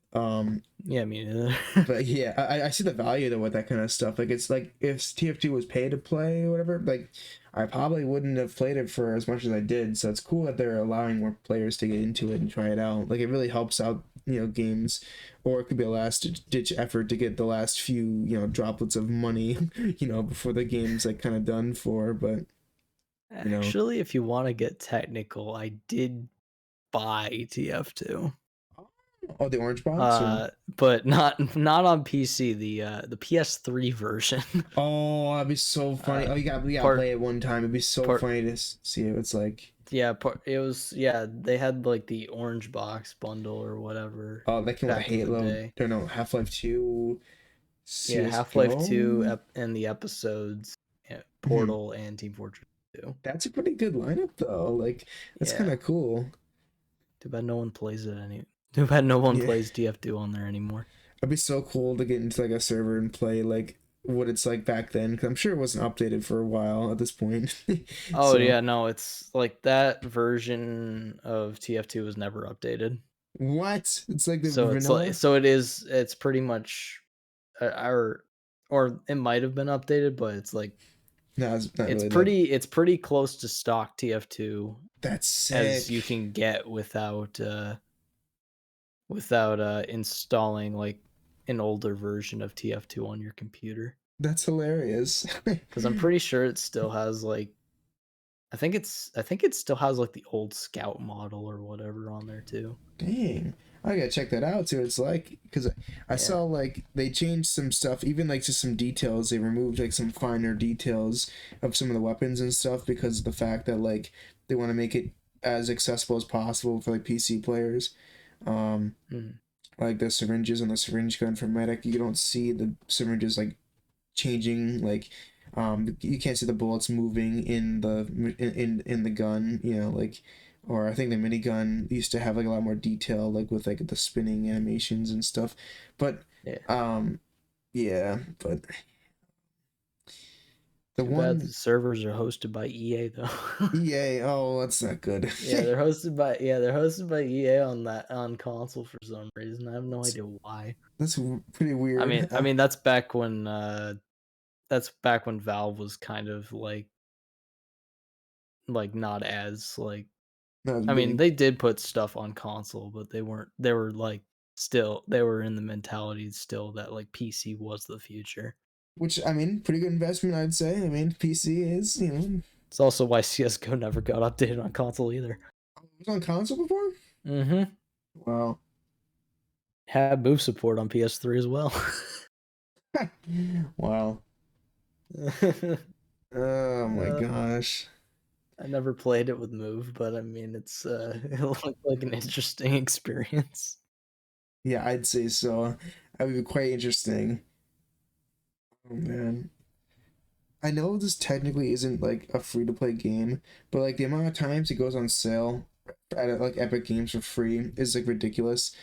yeah, me neither. but yeah, I see the value of what that kind of stuff. Like it's like if TF2 was pay to play or whatever, like I probably wouldn't have played it for as much as I did. So it's cool that they're allowing more players to get into it and try it out. Like it really helps out, games, or it could be a last ditch effort to get the last few, droplets of money, before the game's like kind of done for. But you know, Actually, if you want to get technical, I did buy TF2. oh, the orange box or But not on PC, the PS3 version. oh, that'd be so funny. Uh Oh, you gotta part play it one time. It'd be so part funny to see what it's like. yeah, it was yeah, they had like the orange box bundle or whatever Oh, that came with the back in the Halo. day. Or no, Half-Life 2, Yeah, Half-Life 2 CSGO. and the episodes, yeah, Mhm. Portal and Team Fortress 2. That's a pretty good lineup though. Like that's kind Yeah. of cool. Too bad no one plays it any Too bad no one Yeah. plays TF2 on there anymore. It'd be so cool to get into like a server and play like what it's like back then. Cause I'm sure it wasn't updated for a while at this point. Oh So yeah, no, it's like that version of TF2 was never updated. what? It's like the So vanilla? it's pretty much or it might have been updated, but it's like No, it's not really that. it's pretty close to stock TF2 That's as sick. you can get without installing like an older version of TF2 on your computer. That's hilarious. Because I'm pretty sure it still has like I think it still has like the old Scout model or whatever on there too. Dang. I gotta check that out, see what it's like. Because I Yeah. saw, like, they changed some stuff, even, like, just some details. They removed, like, some finer details of some of the weapons and stuff because of the fact that, like, they want to make it as accessible as possible for, like, PC players. Um, Mhm. like, the syringes and the syringe gun for medic, you don't see the syringes, like, changing, like, you can't see the bullets moving in the gun, you know, like, or I think the minigun used to have like a lot more detail, like with like the spinning animations and stuff, but Yeah. um yeah, but the Too bad the one servers are hosted by EA though. EA, oh, that's not good. They're hosted by EA on on console for some reason. I have no idea why. That's pretty weird. I mean that's back when Valve was kind of like not as like Not I mean big, they did put stuff on console, but they were like still they were in the mentality still that like PC was the future. which I mean, pretty good investment, I'd say. I mean, PC is, you know, It's also why CS:GO never got updated on console either. it was on console before. Mhm. Wow. Had move support on PS3 as well. Wow. Oh my Uh, gosh. I never played it with move, but I mean, it looked like an interesting experience. Yeah, I'd say so. That would be quite interesting. Oh man. I know this technically isn't like a free to play game, but like the amount of times it goes on sale at like Epic Games for free is like ridiculous.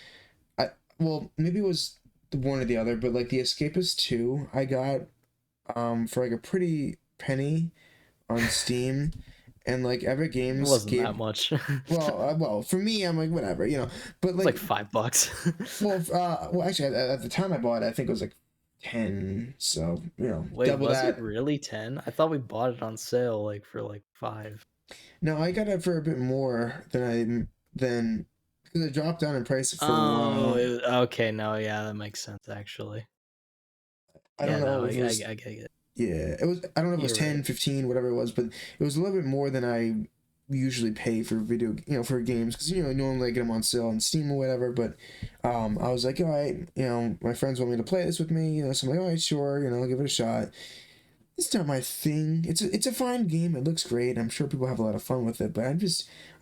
I well, maybe it was the one or the other, but like the Escapist 2 I got for like a pretty penny on Steam, and like Epic It Games wasn't that gave much. well for me I'm like whatever, you know. But It's like like $5. well, actually, at the time I bought it, I think it was like 10. So, you know, Wait, double was it that. really 10? I thought we bought it on sale, like, for, like, 5. No, I got it for a bit more than because it dropped down in price for a Oh, while. okay, no, yeah, that makes sense, actually. I don't Yeah, no, know if it was, I get it. yeah, it was, I don't know if it was You're 10, right. 15, whatever it was, but it was a little bit more than I usually pay for for games because, you know, normally I get them on sale on Steam or whatever. But I was like, all right, you know, my friends want me to play this with me, you know, so I'm like, all right, sure, you know, I'll give it a shot. It's not my thing. It's a fine game. It looks great. I'm sure people have a lot of fun with it, but I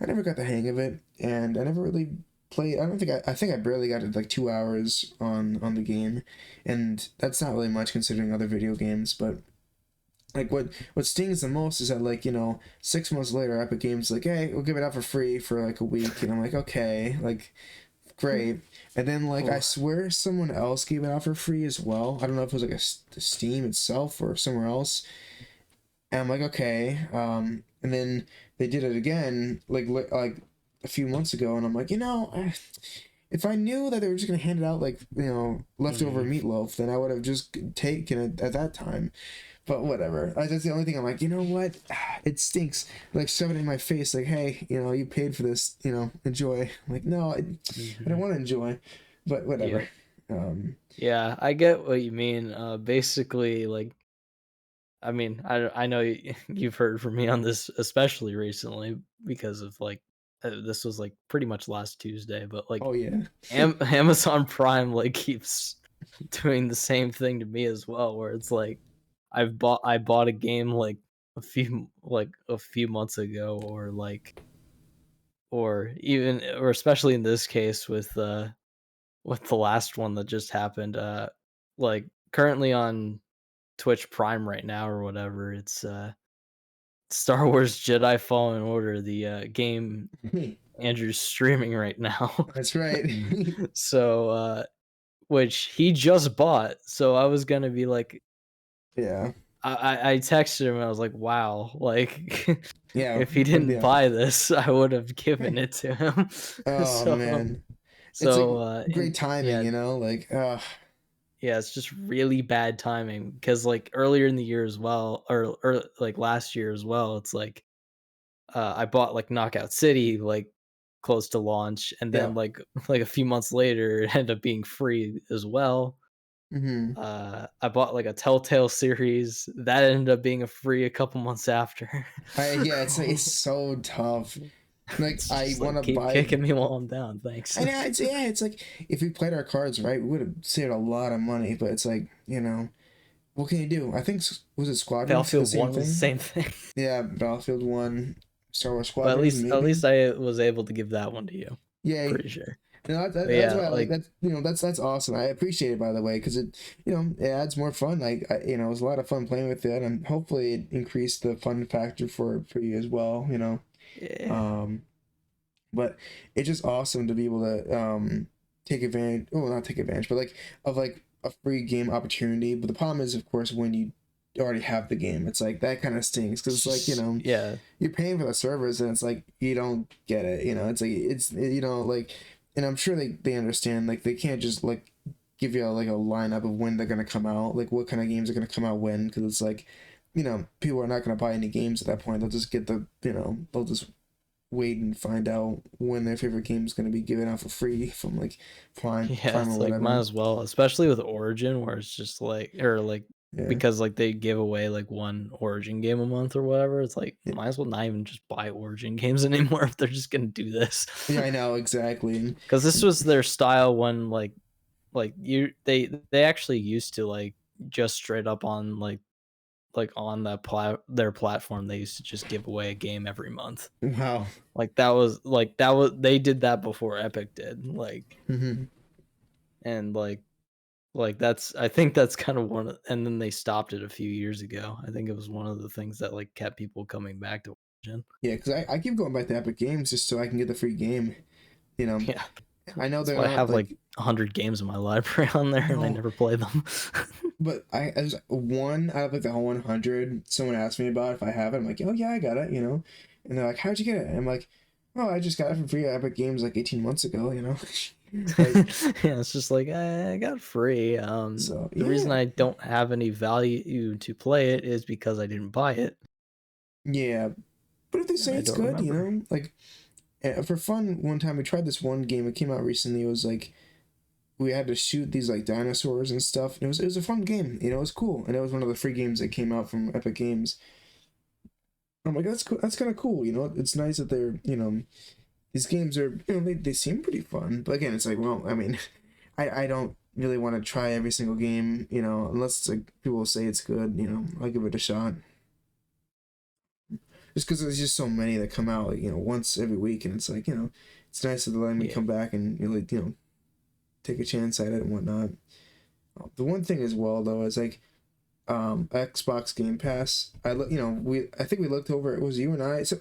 never got the hang of it, and I never really played. I think I barely got it like 2 hours on the game, and that's not really much considering other video games. But like what stings the most is that, like, you know, 6 months later, Epic Games like, hey, we'll give it out for free for like a week, and I'm like, okay, like, great. And then like I Oh, swear someone else gave it out for free as well. I don't know if it was like Steam itself or somewhere else. And I'm like, okay. And then they did it again, like a few months ago, and I'm like, you know, if I knew that they were just gonna hand it out like, you know, leftover mhm. meatloaf, then I would have just taken it at that time. But whatever. That's the only thing I'm like, you know what? It stinks. Like, shove it in my face, like, hey, you know, you paid for this, you know, enjoy. I'm like, no, I don't Mhm. want to enjoy, but whatever. Yep. Um, Yeah, I get what you mean, basically, like I mean, I know you've heard from me on this, especially recently because of, like, this was, like, pretty much last Tuesday, but, like, oh yeah. Amazon Prime, like, keeps doing the same thing to me as well, where it's like, I bought a game, like, a few months ago or even or especially in this case with the last one that just happened, like, currently on Twitch Prime right now or whatever, it's, Star Wars Jedi Fallen Order, the, game Andrew's streaming right now. That's right. So, which he just bought, so I was gonna be like Yeah. I texted him, and I was like, "Wow," like, Yeah. if he What the didn't buy this, I would have given it to him. Oh So man. It's like so, great and timing, yeah, you know? Like, yeah, it's just really bad timing because, like, earlier in the year as well or, like, last year as well, it's like, I bought, like, Knockout City, like close to launch, and Yeah. then, like, a few months later, it ended up being free as well. Mhm. I bought, like, a Telltale series, that ended up being a free a couple months after. Yeah, it's so tough. Like, It's I just like, wanna "Keep buy kicking me while I'm down, thanks." I know, it's like, if we played our cards right, we would've saved a lot of money, but it's like, what can you do? I think was it Squadrons did the Battlefield same 1 was the thing? same thing. Yeah, Battlefield 1, Star Wars But at Squadrons, least at maybe? least I was able to give that one to you. Yay. Pretty sure. No, But that's yeah, why I like like that. That's awesome. I appreciate it, by the way, because it adds more fun. Like, it was a lot of fun playing with it, and hopefully it increased the fun factor for you as well. yeah. Um, but it's just awesome to be able to take advantage. Well, not take advantage, but like of like a free game opportunity. But the problem is, of course, when you already have the game, it's like that kind of stings because It's it's like just yeah. you're paying for the servers and it's like you don't get it. It's like like, and I'm sure they understand, like they can't just like give you like a lineup of when they're gonna come out, like what kind of games are gonna come out when, because it's like people are not gonna buy any games at that point. They'll just get they'll just wait and find out when their favorite game is gonna be given out for free from like Yeah, Prime or it's like, might whatever. as well, especially with Origin where it's just like or like Yeah. because, like, they give away, like, 1 Origin game a month or whatever, it's like, Yeah, might as well not even just buy Origin games anymore if they're just gonna do this. yeah, I know exactly. Because this was their style when, they actually used to, like, just straight up on, on their platform, they used to just give away a game every month. Wow. That was they did that before Epic did, Hmm. and, that's I think that's kind of one of and then they stopped it a few years ago. I think it was one of the things that, like, kept people coming back to Origin. Yeah, because I keep going back to Epic Games just so I can get the free game. You know, Yeah, I know that's they're why I not have, like, like 100 games in my library on there, I and I know, never play them. but as one out of like the whole 100, someone asked me about if I have it. I'm like, oh yeah, I got it. And they're like, how'd you get it? And I'm like, oh, I just got it for free at Epic Games like 18 months ago. Like, Yeah, it's just like, I got free, so the reason yeah, I don't have any value to play it is because I didn't buy it, yeah. But if they and say I it's don't good, remember. like for fun, one time we tried this one game. It came out recently. It was like we had to shoot these like dinosaurs and stuff. And it was a fun game. It was cool, and it was one of the free games that came out from Epic Games. I'm like, that's cool. That's kind of cool. It's nice that they're these games are they seem pretty fun. But again, it's like, well, I mean, I don't really want to try every single game. Unless like people say it's good. I'll give it a shot. Just because there's just so many that come out like once every week, and it's like it's nice that they're letting me Yeah. come back and really take a chance at it and whatnot. The one thing as well though is like Xbox Game Pass. I think we looked over. It was you and I. So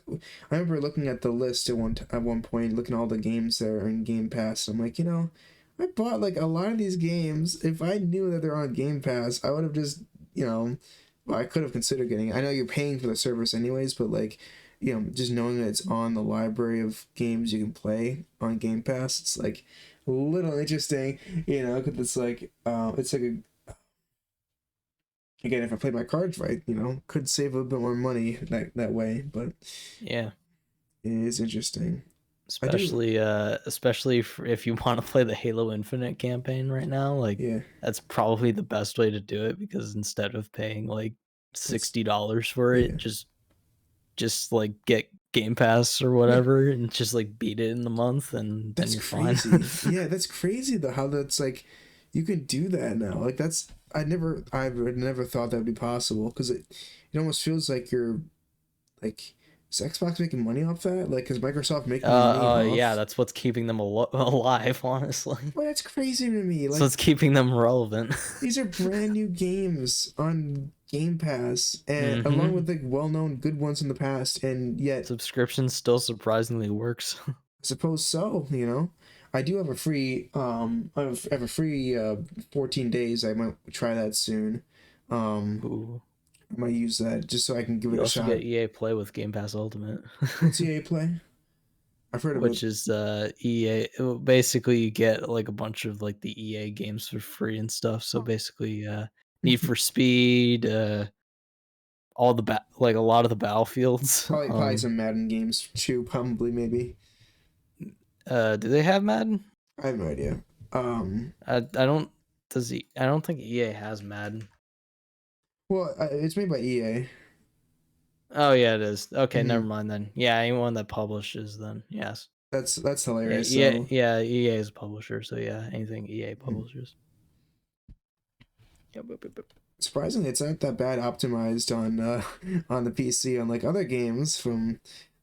I remember looking at the list at one point, looking at all the games that are in Game Pass. I'm like, I bought like a lot of these games. If I knew that they're on Game Pass, I would have just well, I could have considered getting it. I know you're paying for the service anyways, but like just knowing that it's on the library of games you can play on Game Pass, it's like a little interesting, because it's like a again, if I played my cards right, could save a bit more money that way. But Yeah. it is interesting. I do, Especially if you wanna play the Halo Infinite campaign right now, yeah. that's probably the best way to do it because instead of paying, like, That's $60 for it, yeah, just get Game Pass or yeah. whatever and just, like, beat it in the month, and then That's you're fine. crazy. Yeah, that's crazy though. How that's like, you can do that now. Like I would never thought that would be possible because it almost feels like you're like, is Xbox making money off that? Like, is Microsoft making money Yeah, off? that's what's keeping them alive, honestly. Well, that's crazy to me. So Like, it's keeping them relevant. these are brand new games on Game Pass, and along with Mhm. like well-known good ones in the past, and yet Subscription still surprisingly works. I suppose so. I do have a free I have a free 14 days. I might try that soon. Um, Ooh. I might use that just so I can give it You a also shot. get EA Play with Game Pass Ultimate. What's EA Play? I've heard of it. Which is, EA basically, you get, like, a bunch of, like, the EA games for free and stuff, so Oh. basically, Need for Speed, all the a lot of the Battlefields, Probably some Madden games too. Probably maybe. Do they have Madden? I have no idea. I don't. I don't think EA has Madden. Well, it's made by EA. Oh yeah, it is. Okay, never Hmm. mind then. Yeah, anyone that publishes then, yes. That's Yeah, hilarious. EA, So yeah, EA is a publisher, so yeah, anything EA hmm. publishes. Yep, yep, yep, yep. Surprisingly, it's not that bad optimized on on the PC, unlike other games from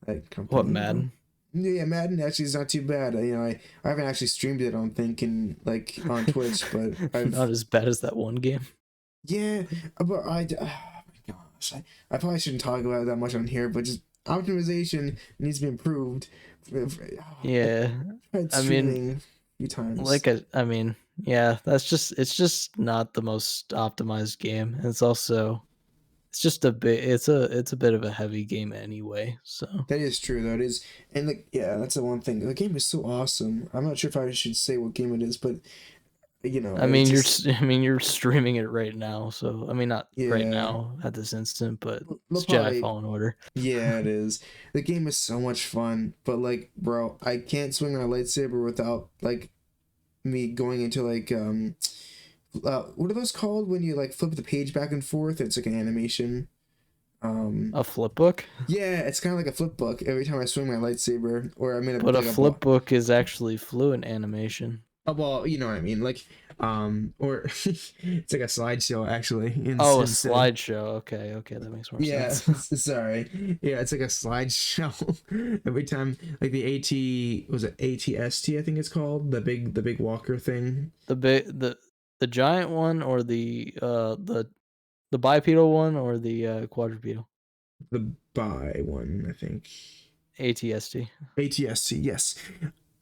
that What, company. Madden? Yeah, Madden actually is not too bad. I haven't actually streamed it, I don't think, in like on Twitch, but Not I've as bad as that one game. yeah, but oh my gosh, I probably shouldn't talk about it that much on here, but just optimization needs to be improved. I Yeah, tried I mean, streaming a few times. like I mean, yeah, it's just not the most optimized game. It's also it's just a bit it's a bit of a heavy game anyway. So That is true, though. It is, and like, yeah, that's the one thing. The game is so awesome. I'm not sure if I should say what game it is, but I it's mean, just I mean, you're streaming it right now. So I mean, not right yeah. now at this instant, but They'll it's Jedi probably Fallen Order. yeah, it is. The game is so much fun, but like, bro, I can't swing my lightsaber without like me going into like what are those called when you like flip the page back and forth? It's like an animation. Um, A flip book, yeah, it's kind of like a flip book every time I swing my lightsaber, or I'm in but a a like a ball. flip book is actually fluent animation. Oh, well, you know what I mean, like, or it's like a slideshow actually. Oh, a Instead, slideshow. Okay, okay, that makes more yeah, sense. sorry, yeah, it's like a slideshow every time. Like the AT was it ATST? I think it's called the big walker thing. The giant one or the bipedal one or the quadrupedal? The buy one, I think. ATST. ATST, yes.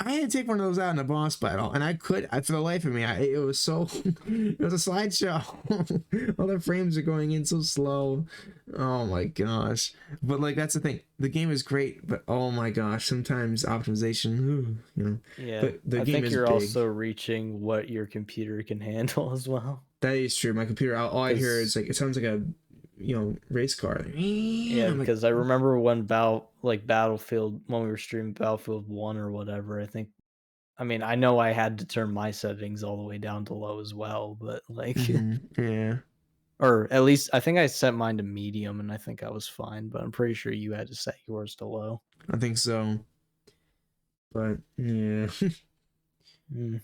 I had to take one of those out in a boss battle, and for the life of me, it was so, it was a slideshow. All the frames are going in so slow. Oh my gosh. But like, that's the thing. The game is great, but oh my gosh, sometimes optimization, Yeah, but the I game think is you're big. also reaching what your computer can handle as well. That is true. My computer, all I hear is Because like, it sounds like a, race car. yeah, I'm like, because I remember when Battlefield when we were streaming Battlefield 1 or whatever, I think I mean, I know I had to turn my settings all the way down to low as well, but like yeah, or at least I think I set mine to medium and I think I was fine, but I'm pretty sure you had to set yours to low. I think so. But yeah, Mm,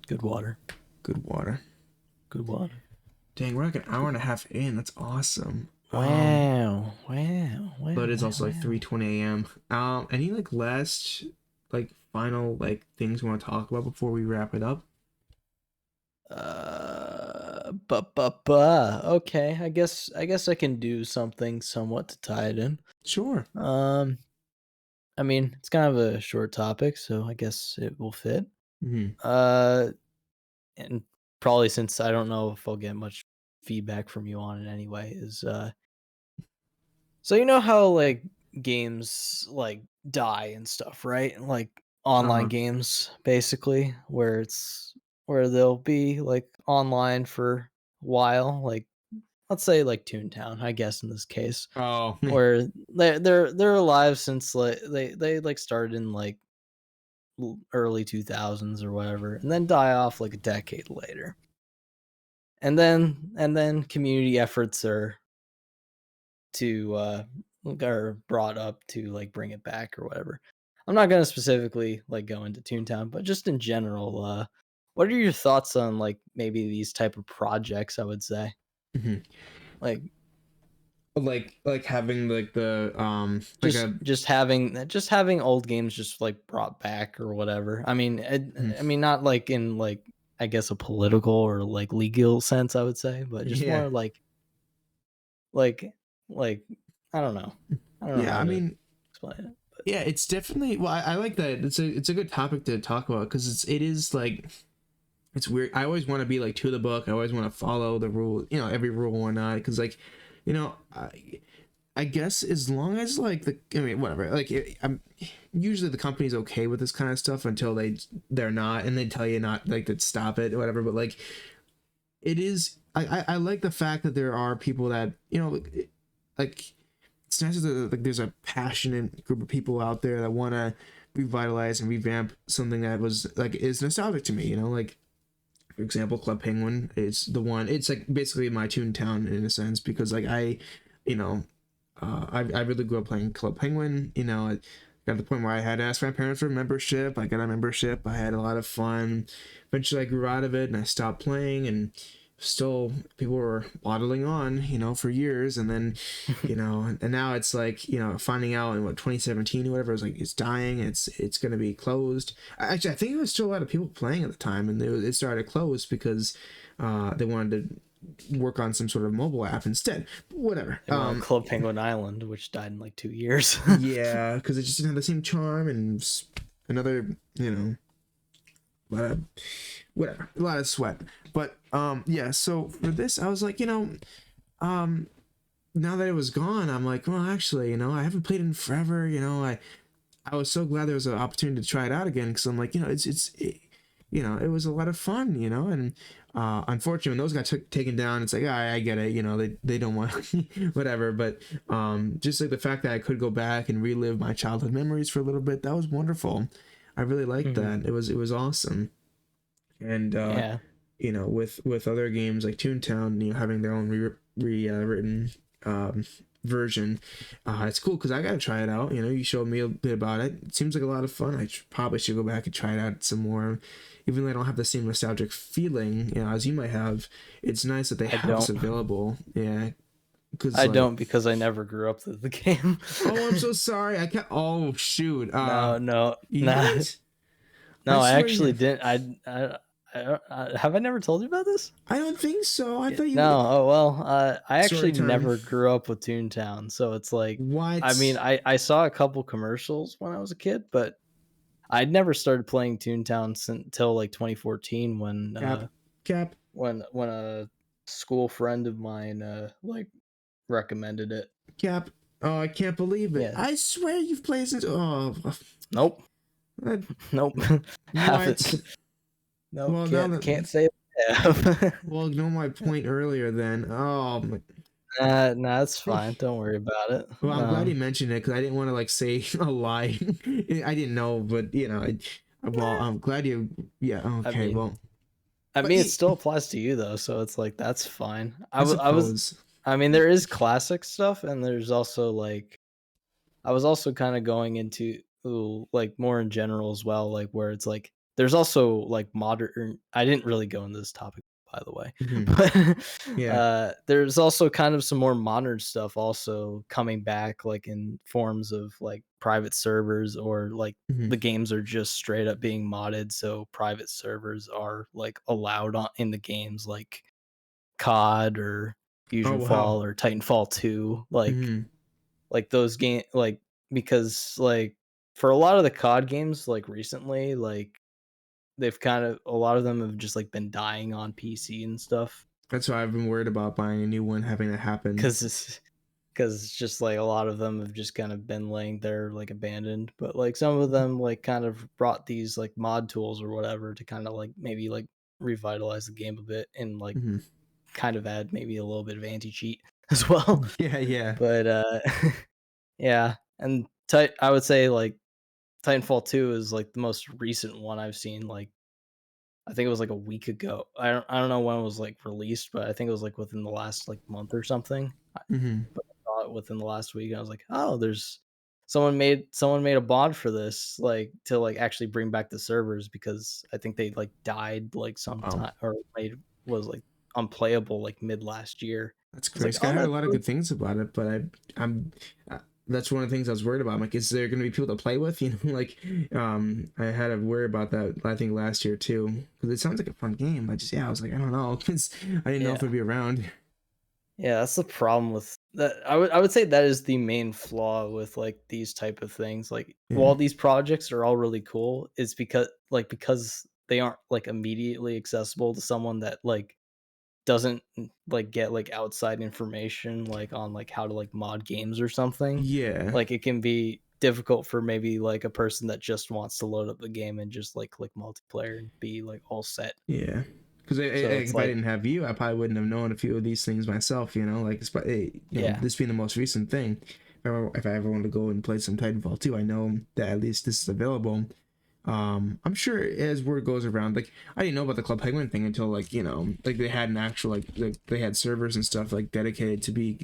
good water. good water. Good water. Dang, we're like an hour and a half in. That's awesome. Wow. Wow. But Wow. it's Wow. also like Wow. 3:20 a.m. Any like last like final like things we want to talk about before we wrap it up? Okay. I guess I can do something somewhat to tie it in. Sure. Um, I mean, it's kind of a short topic, so I guess it will fit. Mm-hmm. Uh, and probably since I don't know if I'll get much feedback from you on it anyway, is so you know how like games like die and stuff, right? Like online Uh-huh. games, basically, where they'll be like online for a while, like let's say like Toontown, I guess in this case, Oh, where they're alive since like they like started in like early 2000s or whatever, and then die off like a decade later. And then community efforts are brought up to like bring it back or whatever. I'm not gonna specifically like go into Toontown, but just in general, what are your thoughts on like maybe these type of projects? I would say mhm. like Like having like the like a just having old games just like brought back or whatever. mhm. I mean not like in like I guess a political or like legal sense, I would say, but just Yeah. more like like I don't know. I don't know Yeah, how I to mean, explain it. yeah, it's definitely well, I like that. It's a good topic to talk about because it is like it's weird. I always want to be like to the book. I always want to follow the rule, every rule and not because like, you know, I guess as long as like I mean whatever like I'm usually the company's okay with this kind of stuff until they're not and they tell you not like to stop it or whatever. But like it is I like the fact that there are people that like it's nice that like there's a passionate group of people out there that want to revitalize and revamp something that was like is nostalgic to me. You know, like for example, Club Penguin is the one. It's like basically my Toontown in a sense because like you know, I really grew up playing Club Penguin. You know, I got to the point where I had to ask my parents for a membership. I got a membership. I had a lot of fun. Eventually, I grew out of it and I stopped playing. And still, people were waddling on, you know, for years. And then, you know, and now it's like, you know, finding out in what 2017 or whatever, it was like it's dying. It's going to be closed. Actually, I think there was still a lot of people playing at the time, and it started to close because they wanted to work on some sort of mobile app instead. Whatever. Club Penguin Island, which died in like 2 years. Yeah, because it just didn't have the same charm and another, you know, lot of whatever, a lot of sweat. But yeah. So for this, I was like, you know, now that it was gone, I'm like, well, actually, you know, I haven't played it in forever. You know, I was so glad there was an opportunity to try it out again because I'm like, you know, you know, it was a lot of fun, you know, and unfortunately when those got taken down, it's like I get it, you know, they don't want whatever, but just like the fact that I could go back and relive my childhood memories for a little bit, that was wonderful. I really liked that. It was awesome. And Yeah. you know, with other games like Toontown, you know, having their own written version, it's cool because I gotta try it out. You know, you showed me a bit about it. It seems like a lot of fun. Probably should go back and try it out some more, even though I don't have the same nostalgic feeling, you know, as you might have. It's nice that they have this available. Yeah, because I don't because I never grew up with the game. Oh, I'm so sorry. I can't. Oh shoot. No, You nah. didn't? No, I swear actually didn't. Have I never told you about this? I don't think so. I thought you. No. Oh well. I Story actually time. never grew up with Toontown, so it's like, I mean, What? I saw a couple commercials when I was a kid, but I'd never started playing Toontown until like 2014 Cap. Cap. when a school friend of mine like recommended it. Cap. Oh, I can't believe it. Yeah. I swear you've played since. Oh. Nope. That, Nope. what? Haven't. Nope. Well, now Can't that. say that. Well, know my point earlier then. Oh, my. Nah, it's fine. Don't worry about it. Well, I'm glad you mentioned it because I didn't want to like say a lie. I didn't know, but you know, well, I'm glad you. Yeah. Okay. Well. I But mean, it still applies to you though, so it's like that's fine. I suppose. I mean, there is classic stuff, and there's also like, I was also kind of going into like more in general as well, like where it's like there's also like modern. I didn't really go into this topic, by the way, Mm-hmm. but Yeah. there's also kind of some more modern stuff also coming back, like in forms of like private servers, or like Mm-hmm. the games are just straight up being modded, so private servers are like allowed in the games, like COD or Oh Fusion wow. Fall or Titanfall 2, Mm-hmm. like those game like, because like for a lot of the COD games like recently, like they've kind of, a lot of them have just like been dying on PC and stuff, That's why I've been worried about buying a new one having that happen. because it's just like a lot of them have just kind of been laying there like abandoned, but like some of them like kind of brought these like mod tools or whatever to kind of like maybe like revitalize the game a bit, and like Mm-hmm. kind of add maybe a little bit of anti-cheat as well. Yeah. Yeah. But yeah, and I would say like Titanfall 2 is like the most recent one I've seen. Like I think it was like a week ago. I don't know when it was like released, but I think it was like within the last like month or something. Mm-hmm. But I saw it within the last week, and I was like, oh, there's someone made a mod for this, like to like actually bring back the servers, because I think they like died like Wow. sometime, or made, was like unplayable like mid last year. That's I was like, crazy. I oh, heard a that's lot of really good ththings about it, but I'm that's one of the things I was worried about. I'm like, is there going to be people to play with? You know, like I had to worry about that. I think last year too, because it sounds like a fun game. I was like, I don't know, because I didn't know if yeah. it'd be around. Yeah, that's the problem with that. I would say that is the main flaw with like these type of things. Like Yeah. while these projects are all really cool, it's because they aren't like immediately accessible to someone that like doesn't like get like outside information like on like how to like mod games or something. Yeah. Like it can be difficult for maybe like a person that just wants to load up the game and just like click multiplayer and be like all set. Yeah. Because So it's if I like, didn't have you, I probably wouldn't have known a few of these things myself. You know, like you know, yeah. this being the most recent thing. if I ever want to go and play some Titanfall 2, I know that at least this is available. I'm sure as word goes around, like I didn't know about the Club Penguin thing until like like they had an actual like they had servers and stuff like dedicated to be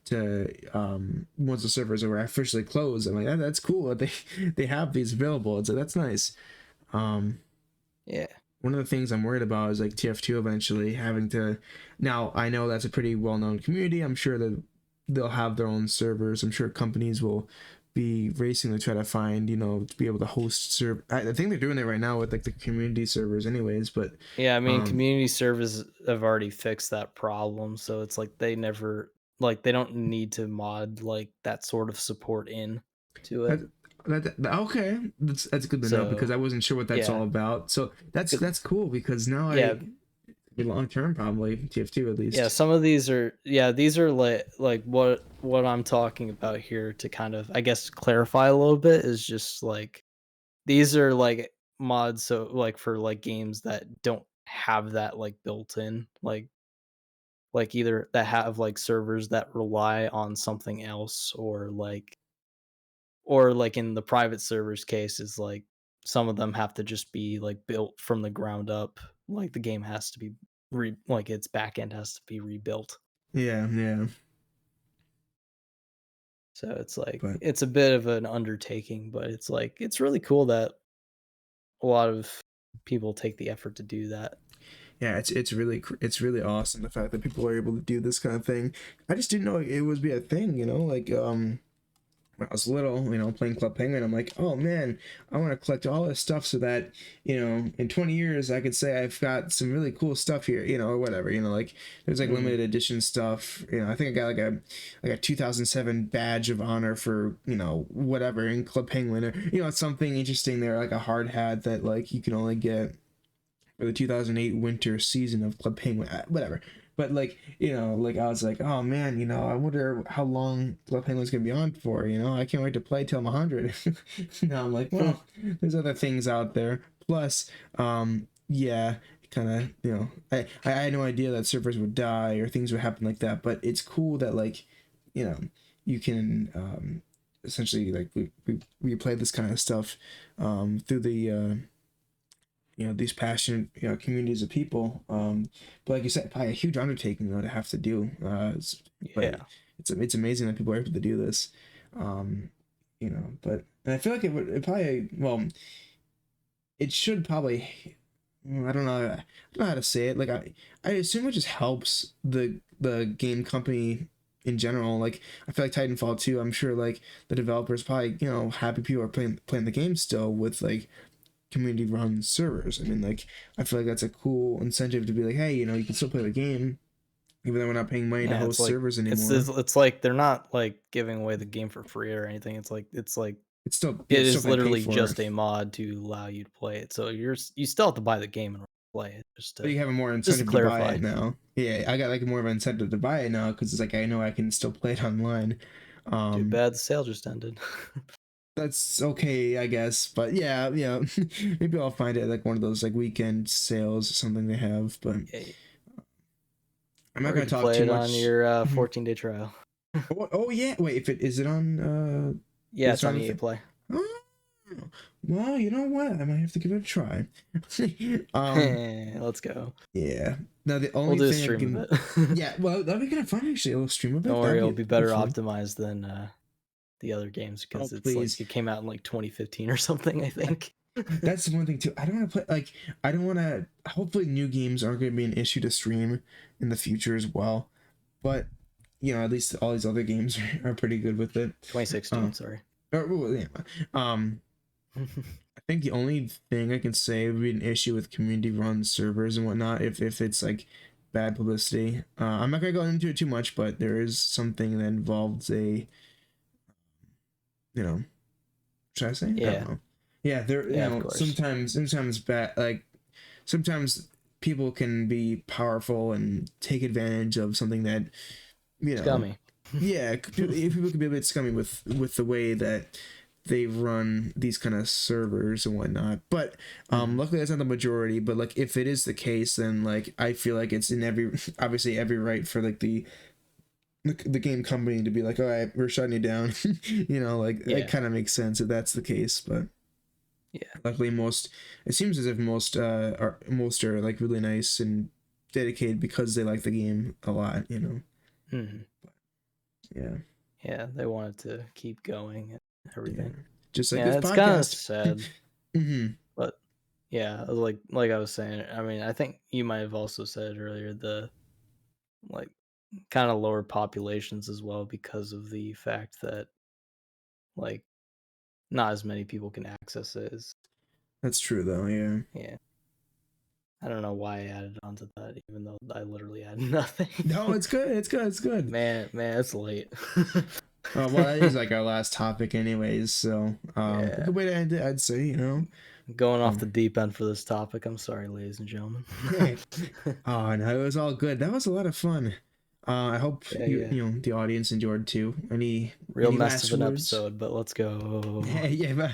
to once the servers were officially closed. I'm like that's cool that they have these available. It's like that's nice. Yeah. One of the things I'm worried about is like TF2 eventually having to. Now I know that's a pretty well known community. I'm sure that they'll have their own servers. I'm sure companies will be racing to try to find to be able to host serve. I think they're doing it right now with like the community servers anyways, but Yeah, I mean, community servers have already fixed that problem, so it's like they never they don't need to mod like that sort of support in to it. that, okay, that's good to know because So I wasn't sure what that's all yeah, about. So that's cool because now yeah, long term probably TF2 at yeah. least. Some of these are these are like what I'm talking about here to kind of I guess clarify a little bit is just like these are like mods so like for like games that don't have that like built in either that have like servers that rely on something else or like in the private servers case is like some of them have to just be like built from the ground up. Like the game has to be like its back end has to be rebuilt. Yeah, yeah, So it's like but it's a bit of an undertaking, but it's like it's really cool that a lot of people take the effort to do that. yeah, it's really awesome the fact that people are able to do this kind of thing. I just didn't know it would be a thing, like when I was little, playing Club Penguin, I'm like, oh man, I want to collect all this stuff so that, in 20 years I could say I've got some really cool stuff here, or whatever, like there's like Mm. limited edition stuff. I think I got like a 2007 badge of honor for, whatever in Club Penguin, or, something interesting there, like a hard hat that like you can only get for the 2008 winter season of Club Penguin, whatever. But like, like I was like, oh man, I wonder how long Club Penguin's gonna be on for. I can't wait to play till I'm 100. Now I'm like, well, there's other things out there. Plus, yeah, kind of, I had no idea that servers would die or things would happen like that. But it's cool that like, you know, you can essentially like we play this kind of stuff through the these passionate communities of people, but like you said, probably a huge undertaking though to have to do, but Yeah. it's amazing that people are able to do this, but and I feel like it probably, well, it should probably, I don't know how to say it, like I assume it just helps the game company in general. Like I feel like Titanfall 2, I'm sure like the developers probably happy people are playing the game still with like community run servers. I mean, like, I feel like that's a cool incentive to be like, hey, you can still play the game, even though we're not paying money to Yeah, it's host like servers anymore. it's like they're not like giving away the game for free or anything. It's like It's still, you it have to still is probably pay literally for it, just a mod to allow you to play it. So you still have to buy the game in order to play it. but you have a more Just to incentive to buy clarify. it now. Yeah, I got like more of an incentive to buy it now because it's like I know I can still play it online. Too Um, bad the sale just ended. that's okay, I guess. But yeah, yeah, maybe I'll find it at, like one of those like weekend sales or something they have. But Yeah, I'm not or you gonna can talk play too it on much. your Mhm. 14-day trial. Oh yeah, wait. If it is it on Yeah, is it's it on on the EA thing? Play. Oh, well, you know what? I might have to give it a try. um, Let's go. yeah. Now the We'll only do a thing I stream of can, it. yeah, well, that'd be kind of fun actually. A little stream of Don't it. worry, it'll That'd be be better fun. optimized than the other games Oh because it's like please, it came out in like 2015 or something, I yeah. think. That's the one thing too. I don't want to play like I don't want to. Hopefully, new games aren't going to be an issue to stream in the future as well. But at least all these other games are pretty good with it. 2016, sorry. Well, yeah. Um, I think the only thing I can say would be an issue with community run servers and whatnot if it's like bad publicity. I'm not gonna go into it too much, but there is something that involves a, you know, should I say? I don't Yeah. know. Yeah, there, Yeah, of course. sometimes bad, like sometimes people can be powerful and take advantage of something that, you know, Scummy. yeah, people can be a bit scummy with the way that they run these kind of servers and whatnot. But Mhm. luckily that's not the majority. But like if it is the case, then like I feel like it's in every obviously every right for like the the game company to be like, all right, we're shutting you down. Like Yeah. it kind of makes sense if that's the case, but Yeah. luckily it seems as if most are like really nice and dedicated because they like the game a lot, Mm-hmm. Yeah. Yeah, they wanted to keep going and everything. Yeah. Just like Yeah, this it's kind of podcast. sad, Mm-hmm. but yeah, like I was saying, I mean, I think you might have also said earlier the like kind of lower populations as well because of the fact that like not as many people can access it as That's true though, yeah. yeah. I don't know why I added on to that, even though I literally had nothing. No, it's good. It's good. It's good. Man, it's late. Well, that is like our last topic, anyways. So, a Yeah. good way to end it, I'd say. Going off the deep end for this topic. I'm sorry, ladies and gentlemen. Oh no, it was all good. That was a lot of fun. I hope Yeah. the audience enjoyed too. Any Real mess last of an words? episode, but let's go. Yeah, but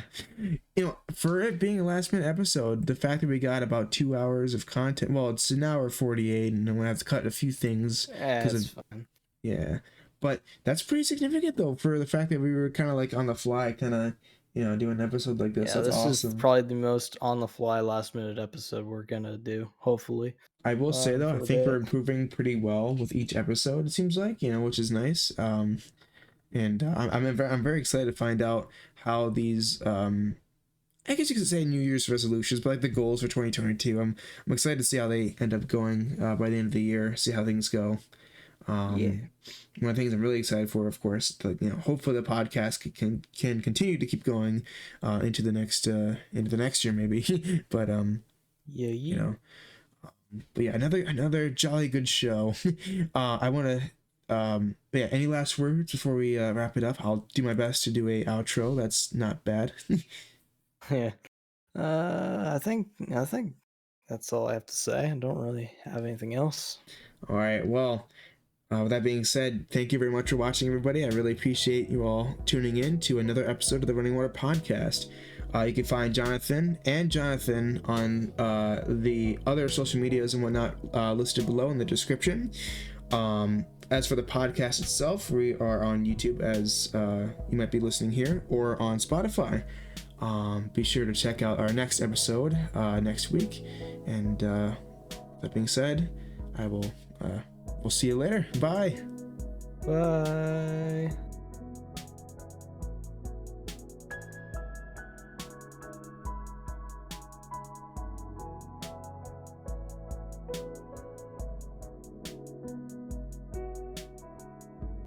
for it being a last minute episode, the fact that we got about 2 hours of content. Well, it's an hour 48, and I'm gonna have to cut a few things That's fine. Yeah, but that's pretty significant though for the fact that we were kind of like on the fly, kind of doing an episode like this. Yeah, That's this awesome. is probably the most on the fly last minute episode we're gonna do. Hopefully, I will say though, I think we're bit. improving pretty well with each episode. It seems like which is nice. And I'm very excited to find out how these I guess you could say New Year's resolutions, but like the goals for 2022. I'm excited to see how they end up going by the end of the year. See how things go. Yeah. One of the things I'm really excited for, of course, hopefully the podcast can continue to keep going into the next year maybe. But Yeah. But yeah, another jolly good show. I want to yeah, any last words before we wrap it up? I'll do my best to do a outro. That's not bad. Yeah. I think that's all I have to say. I don't really have anything else. All right. Well, with that being said, thank you very much for watching, everybody. I really appreciate you all tuning in to another episode of the Running Water Podcast. You can find Jonathan on the other social medias and whatnot listed below in the description. As for the podcast itself, we are on YouTube, as you might be listening here, or on Spotify. Be sure to check out our next episode next week. And that being said, we'll see you later. Bye. Bye.